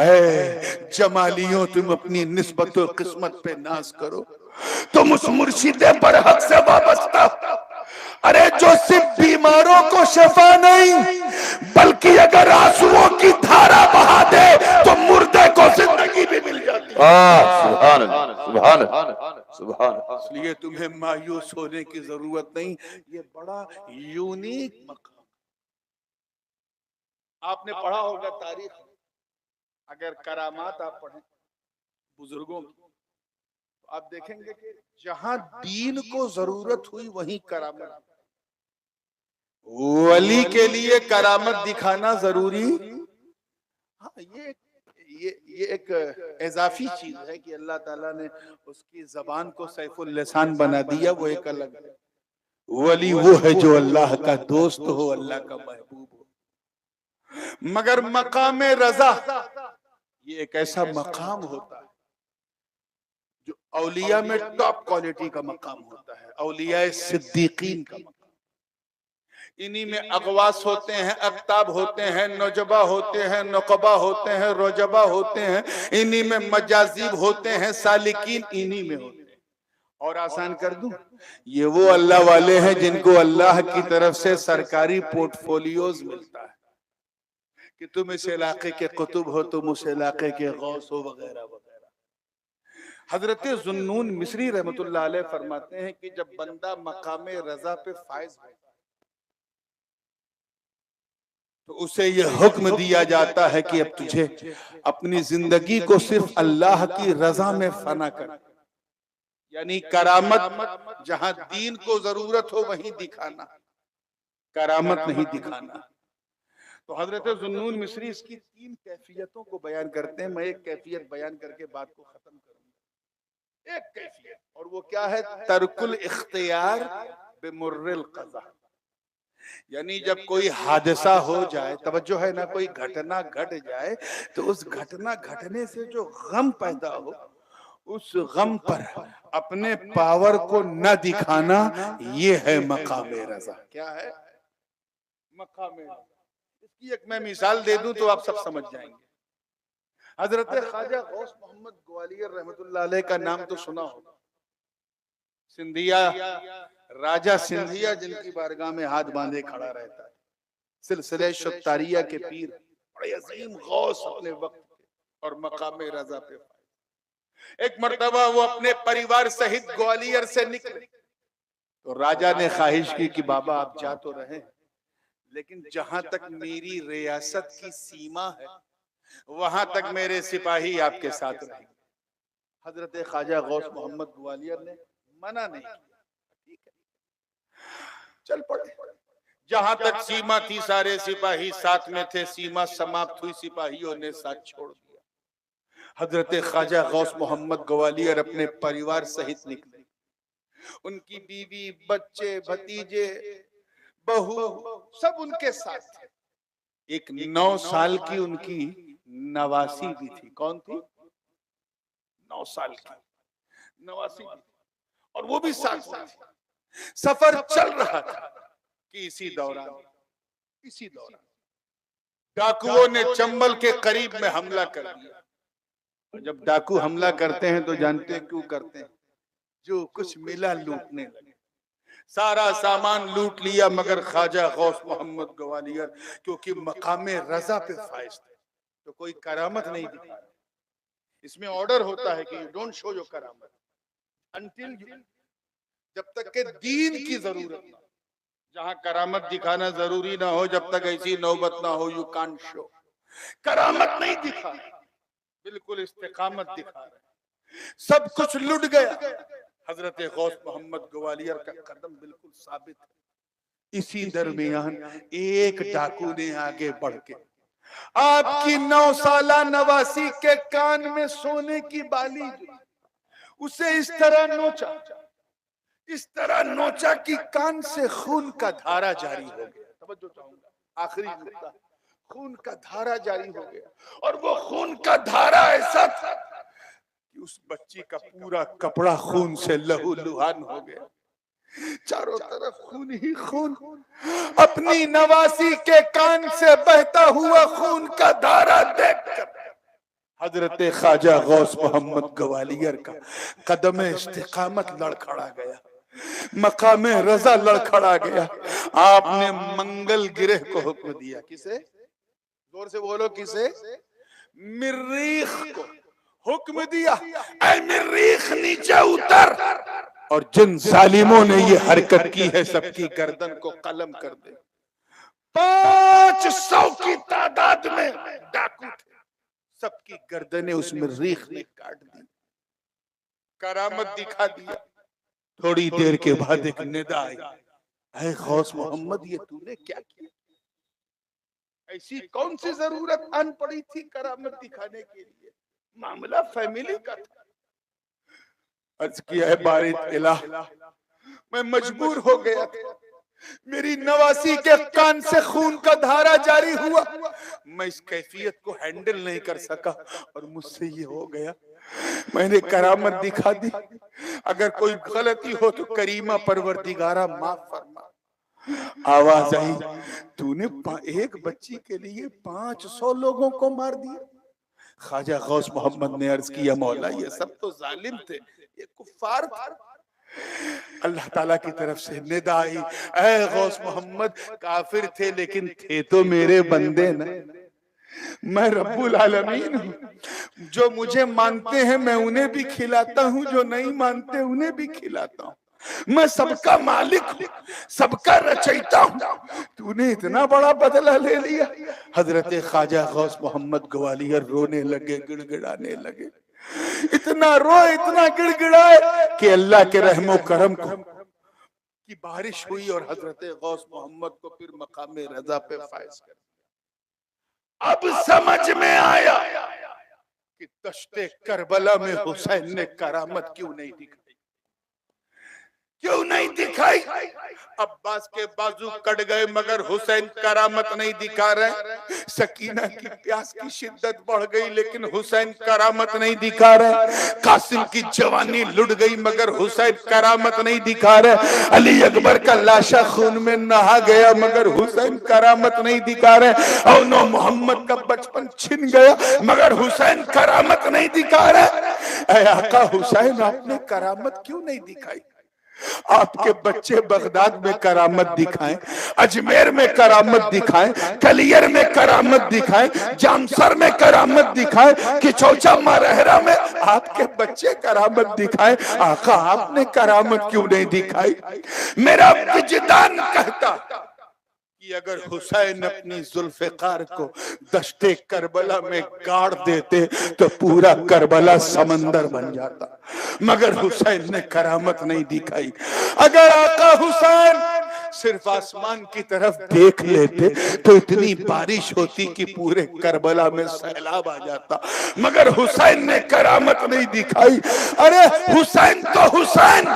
ऐ जमालियों, तुम अपनी निस्बत और किस्मत पे नाज करो, तुम उस मुर्शिदे बरहक से वाबस्ता, अरे जो सिर्फ बीमारों को शफा नहीं बल्कि अगर आंसुओं की धारा बहा दे तो मुर्दे को जिंदगी भी मिल जाती है। सुभान अल्लाह, सुभान अल्लाह, सुभान अल्लाह। इसलिए तुम्हें मायूस होने की जरूरत नहीं, ये बड़ा यूनिक मकाम, आपने पढ़ा होगा तारीख, अगर करामात आप पढ़ें बुजुर्गों की, तो आप देखेंगे कि जहां दीन को जरूरत हुई वहीं करामत। वली के लिए करामत दिखाना जरूरी, हाँ, ये एक इजाफी चीज है कि अल्लाह ताला ने उसकी जबान को सैफुल लिसान बना दिया, वो एक अलग है। वली वो है जो अल्लाह का दोस्त हो, अल्लाह का महबूब हो। मगर मकाम रजा ये एक ऐसा मकाम होता है जो औलिया में टॉप क्वालिटी का मकाम होता है, औलिया सिद्दीकीन का मकाम। इन्हीं में अगवास होते हैं, अक्ताब होते हैं, नौजबा होते हैं, नकबा होते हैं, रोजबा होते हैं, इन्हीं में मजाजिब होते हैं, सालिकीन इन्हीं में होते हैं। और आसान कर दूं, ये वो अल्लाह वाले हैं जिनको अल्लाह की तरफ से सरकारी पोर्टफोलियोज मिलता है कि तुम इस इलाके के कुतुब हो, तुम उस इलाके के गौस हो, वगैरह वगैरह। हजरत जुन्नून मिस्री रहमतुल्लाह अलैह फरमाते हैं कि जब बंदा मकाम रजा पे फायज होता है तो उसे यह हुक्म दिया जाता है कि अब तुझे अपनी जिंदगी को सिर्फ अल्लाह की रजा में फना कर, यानी करामत जहां दीन को जरूरत हो वहीं दिखाना, करामत नहीं दिखाना। तो हजरत जुन्नून मिस्री इसकी 3 कैफियतों को बयान करते हैं। मैं एक कैफियत बयान करके बात को खत्म करूंगा। एक कैफियत, और वो क्या है? तर्कुल इख्तियार बिमुर्रिल क़ज़ा, यानी जब कोई हादसा हो जाए, तवज्जो है ना, कोई घटना घट जाए तो उस घटना घटने से जो गम पैदा हो, उस गम पर अपने पावर को न दिखाना, ये है मकाम रजा। क्या है मकाम रजा? इसकी एक मैं मिसाल दे दूं तो आप सब समझ जाएंगे। हजरत ख्वाजा गौस मोहम्मद ग्वालियर रहमतुल्लाह अलैह का नाम तो सुना होगा। सिंधिया, राजा सिंधिया जिनकी बारगाह में हाथ बांधे खड़ा रहता है, सिलसिले शुत्तारिया के पीर, बड़े अजीम गौस अपने वक्त के, और मकाम रजा पे एक मर्तबा वो अपने परिवार सहित ग्वालियर से निकले तो राजा ने ख्वाहिश की कि बाबा आप जा तो रहे, लेकिन जहां तक मेरी रियासत की सीमा है वहां तक मेरे सिपाही आपके साथ रहेंगे। हजरत ख्वाजा गौस मोहम्मद ग्वालियर ने मना नहीं किया, ठीक है चल पड़े। जहां तक सीमा थी सारे सिपाही साथ में थे, सीमा समाप्त हुई, सिपाहियों ने साथ छोड़ दिया। हजरत ख्वाजा गौस मोहम्मद ग्वालियर अपने परिवार सहित निकले, उनकी बीवी, बच्चे, भतीजे, बहू सब उनके साथ थे। एक 9 साल की उनकी नवासी भी थी। कौन थी? 9 साल की नवासी, और वो भी साथ में थी। सफर चल रहा था कि इसी दौरान डाकुओं ने चंबल के करीब में हमला कर दिया। और जब डाकू हमला करते हैं तो जानते हैं क्यों करते हैं? जो कुछ मिला लूटने लगे, सारा सामान लूट लिया, मगर ख्वाजा गौस मोहम्मद ग्वालियर क्योंकि मकाम रजा पे फाइज थे तो कोई करामत नहीं दिखा। इसमें ऑर्डर होता है कि यू डोंट शो योर करामत अंटिल जब तक के दीन की जरूरत ना, जहां करामत दिखाना जरूरी ना हो, जब तक ऐसी नौबत ना हो, यू कांट शो। करामत नहीं दिखा, बिल्कुल इस्तिकामत दिखा रहे। सब कुछ लुट गया, हजरत गौस मोहम्मद ग्वालियर का कदम बिल्कुल साबित है। इसी दरमियान एक डाकू ने आगे बढ़ के आपकी 9 साला नवासी के कान में सोने की बाली उसे इस तरह नोचा कि कान से खून का धारा जारी हो गया। तवज्जो चाहूंगा, आखिरी नुक्ता, खून का धारा जारी हो गया, और वो खून का धारा ऐसा था कि उस बच्ची का पूरा कपड़ा खून से लहूलुहान हो गया। चारों तरफ खून ही खून। अपनी नवासी के कान से बहता हुआ खून का धारा देखकर हजरत ख्वाजा गौस मोहम्मद ग्वालियर का कदम इस्तिकामत लड़खड़ा गया, मकाम रजा लड़खड़ा गया। आपने मंगल गिरह को हुक्म दिया। किसे? जोर से बोलो, किसे? मिर्रीख को हुक्म दिया, ऐ मिर्रीख नीचे उतर, और जिन जालिमों ने ये हरकत की है सबकी गर्दन को कलम कर दे। 500 की तादाद में डाकू थे, सबकी गर्दनें उसमें रीख ने काट दी, करामत दिखा दिया। थोड़ी देर के बाद एक निदा आई, ऐ गौस मोहम्मद, ये तूने क्या किया? ऐसी कौन सी जरूरत आन पड़ी थी करामत दिखाने के लिए? मामला फैमिली का था। अर्ज किया है बारिद इलाह, मैं मजबूर हो गया था, मेरी नवासी के कान से खून का धारा जारी हुआ, मैं इस कैफियत को हैंडल नहीं कर सका और मुझसे ये हो गया। मैंने करामत दिखा दी, अगर कोई गलती हो तो करीमा परवरदिगारा माफ फरमा। आवाज आई, तूने एक बच्ची के लिए 500 लोगों को मार दिया। ख्वाजा गौस मोहम्मद ने अर्ज किया, मौला ये सब तो जालिम थे, ये कुफ्फार थे। अल्लाह ताला की तरफ से निदा आई, ऐ गौस मोहम्मद, काफिर थे लेकिन थे तो मेरे बंदे न, मैं रब्बुल आलमीन हूँ, जो मुझे मानते हैं मैं उन्हें भी खिलाता हूँ, जो नहीं मानते उन्हें भी खिलाता हूँ, मैं सबका मालिक हूँ, सबका रचयिता हूँ। तूने इतना बड़ा बदला ले लिया। हजरत ख्वाजा गौस मोहम्मद ग्वालियर रोने लगे, गिड़गिड़ाने लगे, इतना रोए, इतना गिड़गिड़ाए कि अल्लाह के रहमो करम को की बारिश हुई और हजरत गौस मोहम्मद को फिर मकाम रजा पे फायज कर। अब समझ में आया कि दश्ते करबला में हुसैन ने करामत क्यों नहीं दिखाई, क्यों नहीं दिखाई। अब्बास के बाजू कट गए मगर हुसैन करामत नहीं दिखा रहे। सकीना की प्यास की शिद्दत बढ़ गई लेकिन हुसैन करामत नहीं दिखा रहे। कासिम की जवानी लुट गई मगर हुसैन करामत नहीं दिखा रहे। अली अकबर का लाशा खून में नहा गया मगर हुसैन करामत नहीं दिखा रहे। और नो मोहम्मद का बचपन छिन गया मगर हुसैन करामत नहीं दिखा रहे। ऐ आका हुसैन, आपने करामत क्यों नहीं दिखाई? आपके बच्चे बगदाद में करामत दिखाएं, अजमेर में करामत दिखाएं, कलियर में करामत दिखाएं, जामसर में करामत दिखाएं, किचौचा मारहरा में आपके बच्चे करामत दिखाएं। आका, आपने करामत क्यों नहीं दिखाई? मेरा विजदान कहता कि अगर हुसैन अपनी जुल्फ़िकार को दश्ते करबला में गाड़ देते तो पूरा करबला समंदर बन जाता, मगर हुसैन ने करामत नहीं दिखाई। अगर आका हुसैन सिर्फ आसमान की तरफ देख लेते तो इतनी बारिश होती कि पूरे करबला में सैलाब आ जाता, मगर हुसैन ने करामत नहीं दिखाई। अरे हुसैन तो हुसैन,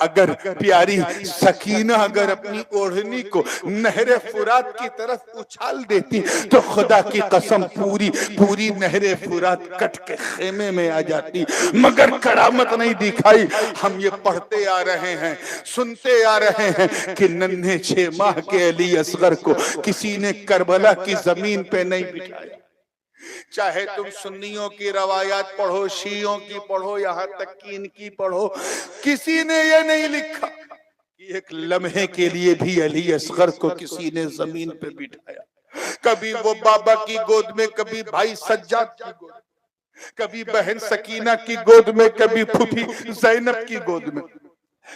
अगर प्यारी सकीना अगर अपनी ओढ़नी को नहरे फुरात की तरफ उछाल देती तो खुदा की कसम पूरी पूरी नहरे फुरात कट के खेमे में आ जाती, मगर करामत नहीं दिखाई। हम ये पढ़ते आ रहे हैं, सुनते आ रहे हैं कि नन्हे 6 माह के अली असगर को किसी ने करबला की जमीन पे नहीं बिठाया। चाहे तुम सुन्नियों की रवायात पढ़ो, शियों की पढ़ो, यहाँ तक कि इनकी पढ़ो, किसी ने ये नहीं लिखा कि एक लम्हे के लिए भी अली असगर को किसी ने जमीन पे बिठाया। कभी वो बाबा की गोद में, कभी भाई सज्जाद की गोद में, कभी बहन सकीना की गोद में, कभी फूफी जैनब की गोद में,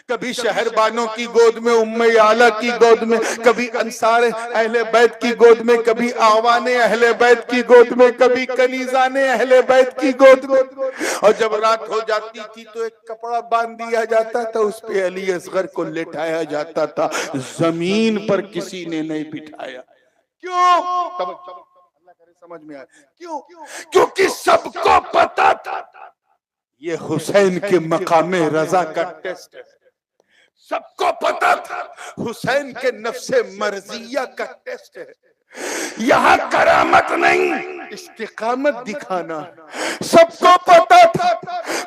कभी शहरबानों की गोद में, उम्मे आला की गोद में, कभी अंसार अहले बैत की गोद में, कभी आवाने अहले बैत की गोद में, कभी कनीजाने अहले बैत की गोद में। और जब रात हो जाती थी तो एक कपड़ा बांध दिया जाता था, उस पे अली असगर को लेटाया जाता था, जमीन पर किसी ने नहीं बिठाया। क्यों? अल्लाह करे समझ में आए। क्यों? क्योंकि सबको पता था ये हुसैन के मकामे रजा का टेस्ट है। सबको पता था हुसैन के नफ्से मर्जिया का टेस्ट है। यहाँ करामत नहीं, इस्तिकामत दिखाना। सबको पता था,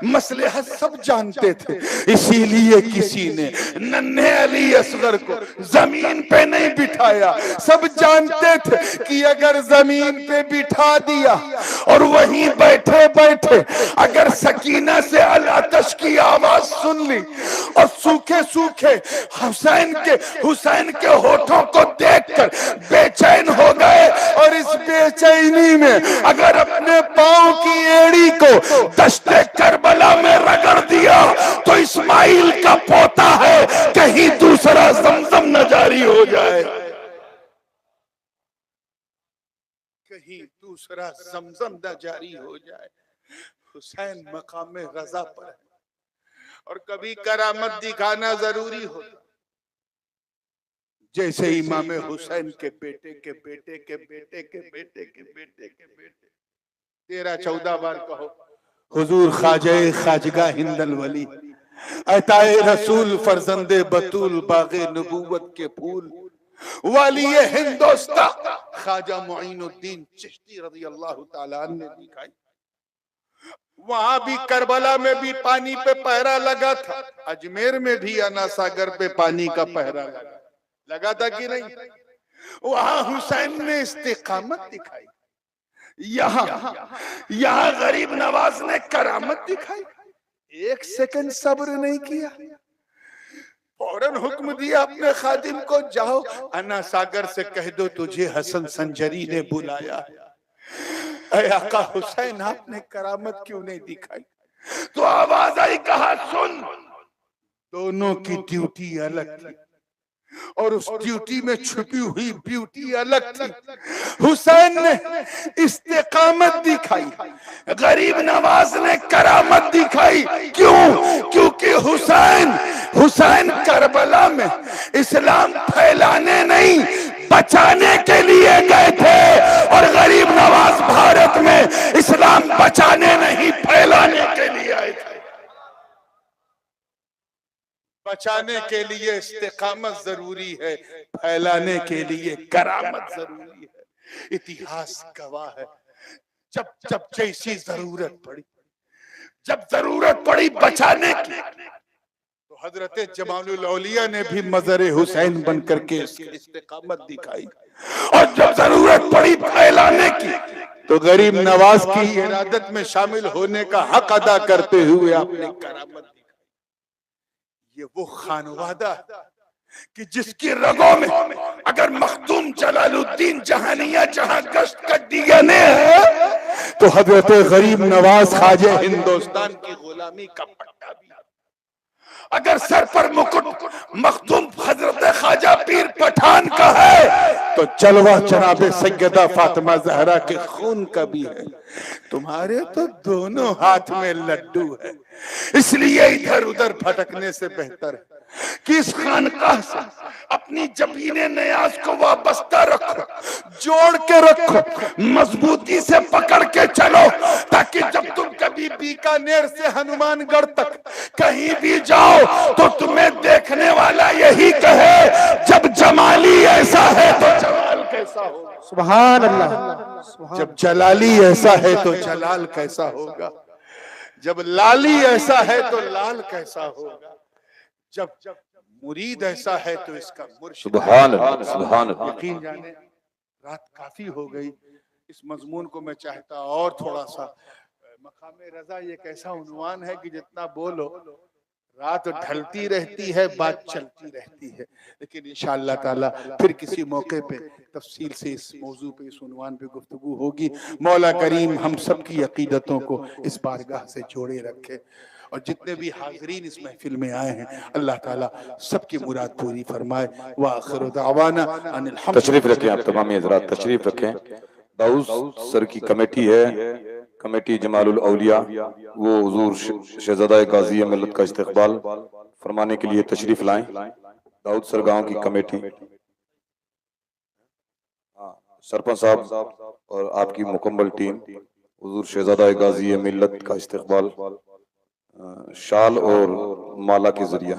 मसलहत सब जानते थे, इसीलिए किसी ने नन्हे अली असगर को जमीन पे नहीं बिठाया। सब जानते थे कि अगर जमीन पे बिठा दिया और वहीं बैठे बैठे अगर सकीना से अल आतश की आवाज सुन ली और सूखे सूखे हुसैन के होठों को देखकर बेचैन हो गए और इस बेचैनी में अगर अपने पांव की एड़ी को दश्ते करबला में रगड़ दिया तो इस्माइल का पोता है, कहीं दूसरा जमजम न जारी हो जाए। कहीं दूसरा जमजम न जारी हो जाए। हुसैन मकाम रजा पर है और कभी करामत दिखाना जरूरी होता। जैसे इमाम हुसैन के बेटे के बेटे के बेटे के बेटे के बेटे के बेटे 13-14 बार कहो हुजूर ख्वाजा खाजगा हिंदल वली अताए रसूल फरजंदे बतूल बागे नबूवत के फूल वाली हिंदोस्ता ख्वाजा मुईनुद्दीन चिश्ती रज़ी अल्लाह ताला अन्हु ने दिखाई। वहां भी करबला में भी पानी पे पहरा लगा था, अजमेर में भी अना सागर पे पानी का पहरा लगा था कि नहीं? वहां हुसैन ने इस्तिकामत दिखाई, यहाँ गरीब नवाज ने करामत दिखाई। 1 सेकंड सब्र नहीं किया, फौरन हुक्म दिया अपने खादिम को, जाओ अना सागर से कह दो तुझे हसन संजरी ने बुलाया है। ऐ आका हुसैन आपने करामत क्यों नहीं दिखाई? तो आवाज आई, कहा सुन। दोनों की ड्यूटी अलग थी और उस ड्यूटी में छुपी हुई ब्यूटी अलग थी। हुसैन ने इस्तिकामत दिखाई, गरीब नवाज ने करामत दिखाई। क्यों? क्योंकि हुसैन करबला में इस्लाम फैलाने नहीं बचाने के लिए गए थे और गरीब नवाज भारत में इस्लाम बचाने नहीं फैलाने के लिए आए थे। बचाने के लिए इस्तिकामत जरूरी है, फैलाने के लिए करामत जरूरी है। इतिहास गवाह है, जब जब जैसी जरूरत पड़ी बचाने की, तो हजरत जमालुल औलिया ने भी मजर हुसैन बन करके इस्तिकामत दिखाई। और जब जरूरत पड़ी फैलाने की, तो गरीब नवाज की इरादत में शामिल होने का हक अदा करते हुए आपने करामत दिखाई। ये वो खानवादा कि जिसकी रगों में अगर मखदूम जलालुद्दीन जहानिया जहां गश्त का डीएनए है, तो हजरत गरीब नवाज ख्वाजा हिंदुस्तान की गुलामी का पट्टा भी। अगर सर पर मुकुट मखदूम हजरत ख्वाजा पीर पठान का है, तो जलवा जनाबे सैयदा फातिमा ज़हरा के खून का भी है। तुम्हारे तो दोनों हाथ में लड्डू है, इसलिए इधर उधर भटकने से बेहतर है कि इस खानकाह से अपनी जबीने नियाज को वाबस्ता रखो, जोड़ के रखो, मजबूती से पकड़ के चलो, ताकि जब तुम कभी बीकानेर से हनुमानगढ़ तक कहीं भी जाओ तो तुम्हें देखने वाला यही कहे, जब जमाली ऐसा है तो जमाल कैसा होगा। सुभान अल्लाह। जब जलाली ऐसा है तो जलाल कैसा होगा, जब लाली ऐसा है तो लाल कैसा होगा, जब मुरीद ऐसा है तो इसका मुर्शिद। सुभान अल्लाह, सुभान अल्लाह। यकीन जाने रात काफी हो गई, इस मजमून को मैं चाहता और थोड़ा सा। मकामे रजा ये एक ऐसा उन्वान है कि जितना बोलो रात ढलती रहती है, बात चलती रहती है, लेकिन इंशाअल्लाह ताला फिर किसी मौके पे तफसील से इस मौजू पे, इस उन्वान पे गुफ्तगू होगी। मौला करीम हम सब की अकीदतों को इस बारगाह से जोड़े रखे और जितने भी हाज़रीन इस महफिल में आए हैं अल्लाह ताला सबकी मुराद पूरी फरमाए। व आखिर दावाना अनिल हम्द। तशरीफ रखें आप तमाम हज़रात, तशरीफ रखें। दाऊद सर की कमेटी है, कमेटी जमालुल औलिया, वो हुजूर शहजादा गाजी मिल्लत का इस्तकबाल फरमाने के लिए तशरीफ लाएं। दाऊद सर गांव की कमेटी, सरपंच साहब और आपकी मुकम्मल टीम हुजूर शहजादा गाजी मिल्लत का इस्तकबाल शाल और माला के जरिया।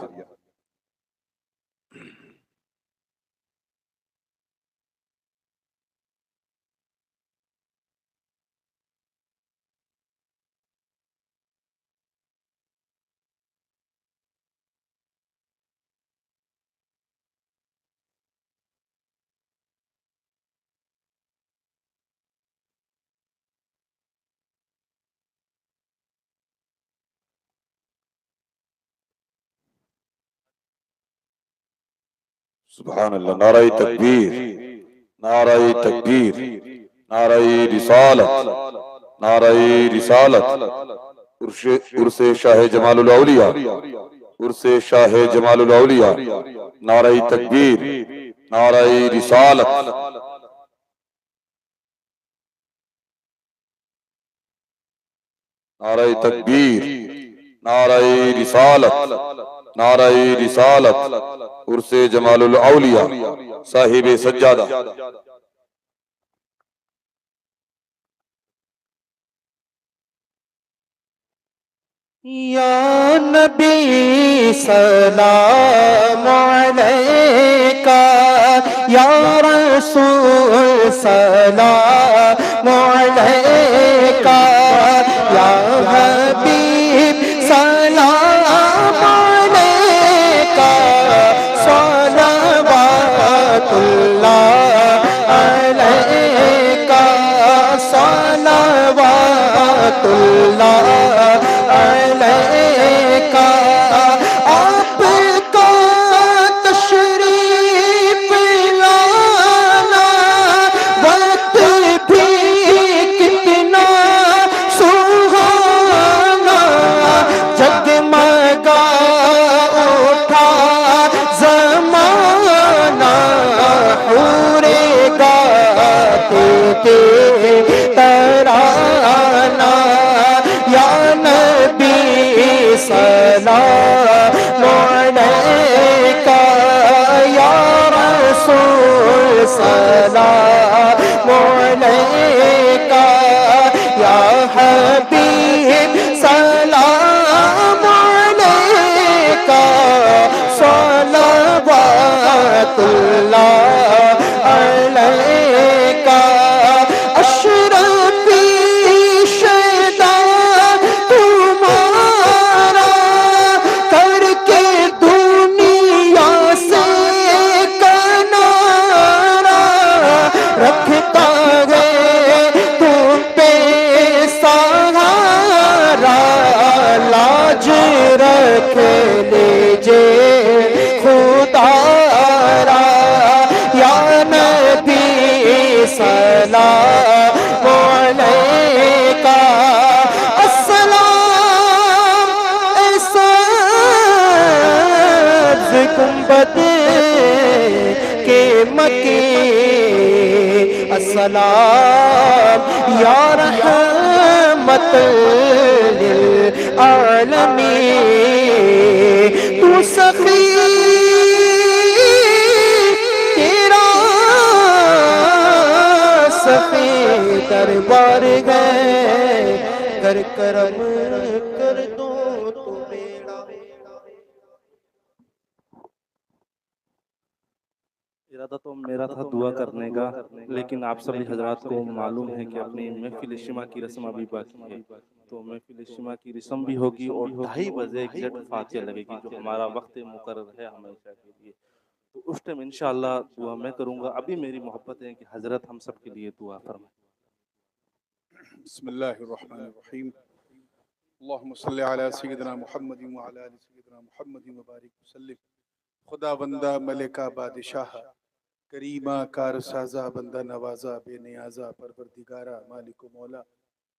सुभान अल्लाह। नाराए तकबीर, नाराए तकबीर, नाराए रिसालत, नाराए रिसालत। उर्से शाह जमालुल औलिया, उर्से शाह जमालुल औलिया। नाराए तकबीर, नाराए रिसालत। नारे तकबीर, नारे रिसालत, नारे रिसालत, उर्से जमालुल औलिया साहिब सज्जादा। या नबी सलाम अलैका, या रसूल सलाम अलैका, या हबीब सलाम अलैका, सलवातुल्लाह अलैका, सलवातुल्लाह अलैका। आपका तशरीफ लाना वक्त भी कितना सुहाना, जगमगा उठा ज़माना, हूरे गाते थे तराना। या नबी सलाम अलैका, या रसूल सलाम अलैका, या हबीब सलाम अलैका, सलवातुल्लाह अलैका। अशरफी शैदा तुम्हारा करके दुनिया से किनारा, रखता है तुम पे सहारा, लाज रख लीजिए खुदारा। या नबी सलाम अलैका, अस्सलाम एसाज गुंबद के मके, अस्सलाम या रहमत लिल आलमीन। तू सखी तेरा सफे दरबार गए, कर करम कर दो तो बेड़ा। इरादा तो मेरा था दुआ करने का, लेकिन आप सभी हजरात को मालूम है कि अपनी महफिल इज्तिमा की रस्म अभी बाकी है, तो महफिल इज्तिमा की रस्म भी होगी और 2:30 बजे एग्जैक्ट फातिहा लगेगी, जो हमारा वक्त मुकर्रर है हमेशा के लिए। तो उस टाइम इंशाअल्लाह दुआ मैं करूँगा। अभी मेरी मोहब्बत है कि हजरत हम सब के लिए दुआ फरमाएं। बिस्मिल्लाहिर्रहमानिर्रहीम। अल्लाहुम्मा सल्लि अला सय्यिदिना मुहम्मदिन व अला आलि सय्यिदिना मुहम्मदिन व बारिक वसल्लिम। खुदा बंदा मलिका बादशाह करीमा कारसाजा बंदा नवाजा बेनियाजा परवरदिगारा मालिक मौला,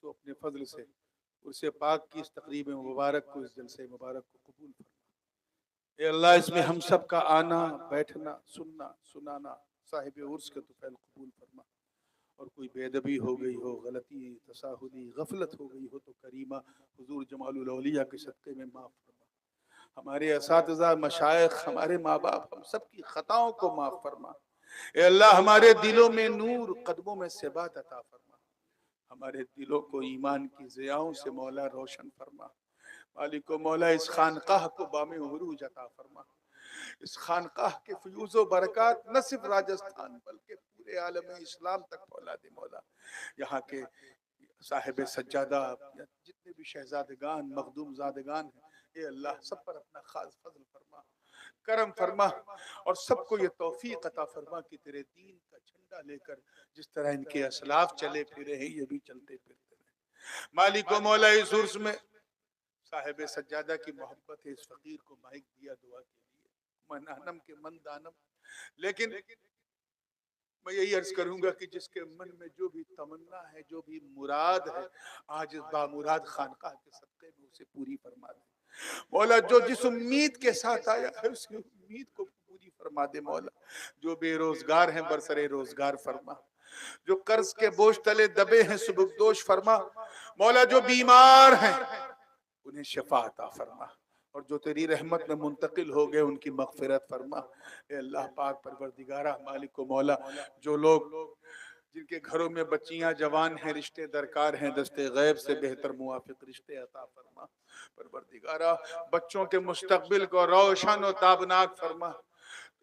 तो अपने फजल से उससे पाक की इस तकरीब मुबारक को, इस जलसे मुबारक को कबूल फरमा। ए अल्लाह, इसमें हम सब का आना, बैठना, सुनना, सुनाना साहिब उर्स के तुफैल कबूल फरमा। और कोई बेदबी हो गई हो, गलती, तसाहुली, गफलत हो गई हो तो करीमा हुजूर जमालुल औलिया के सदक़े में माफ़ फरमा। हमारे असातिज़ा, मशाइख, हमारे माँ बाप, हम सब की खताओं को माफ़ फरमा। ए अल्लाह, हमारे दिलों में नूर, कदमों में सिबात अता फरमा। हमारे दिलों को ईमान की ज़ियाओं से मौला रोशन फरमा। मालिक मौला, इस खानकाह को बामे उरूज अता फरमा। इस खानकाह के फ्यूज़ व बरक़ात न सिर्फ राजस्थान बल्कि पूरे आलम इस्लाम तक फैला दे मौला। यहाँ के साहिब सज्जादा जितने भी शहजादगान, मखदूम ज़ादगान हैं, ये अल्लाह सब पर अपना खास फजल फरमा, करम फरमा और सबको ये तौफीक अता फरमा कि तेरे दीन का झंडा लेकर जिस तरह इनके असलाफ चले फिरे हैं, ये भी चलते फिरते रहे। मालिक व मौला, इस उर्स में साहिब सज्जादा की मोहब्बत है, इस फकीर को माइक दिया दुआ के लिए, मनानम के मन दानम। लेकिन मैं यही अर्ज करूंगा कि जिसके मन में जो भी तमन्ना है, जो भी मुराद है, आज इस बामुराद खानकाह के सदक़े में उसे पूरी फरमा दे मौला। जो जिस उम्मीद के साथ आया है उस उम्मीद को पूरी फरमा दे मौला। जो बेरोजगार हैं बरसरे रोजगार फरमा, जो कर्ज के बोझ तले दबे हैं सुबुकदोश फरमा। मौला जो बीमार हैं उन्हें शिफा अता फरमा, और जो तेरी रहमत में मुंतकिल हो गए उनकी मगफिरत फरमा। ए अल्लाह पाक परवरदिगारा मालिक को मौला, जो लोग जिनके घरों में बच्चियां जवान हैं, रिश्ते दरकार हैं, दस्ते गैब से बेहतर मुवाफिक रिश्ते अता फरमा। परवरदिगारा बच्चों के मुस्तकबिल को रोशन और ताबनाक फरमा।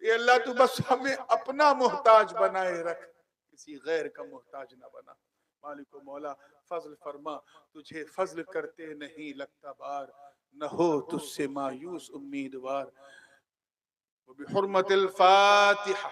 ये अल्लाह तू बस हमें अपना मोहताज बनाए रख, किसी गैर का मोहताज ना बना। मालिक को मौला फजल फरमा, तुझे फजल करते नहीं लगता बार, न हो तुझसे मायूस उम्मीदवार। बिहुर्मतिल फातिहा।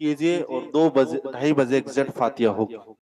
कीजिए और 2 बजे 2:30 बजे एग्जैक्ट फातिहा होगी।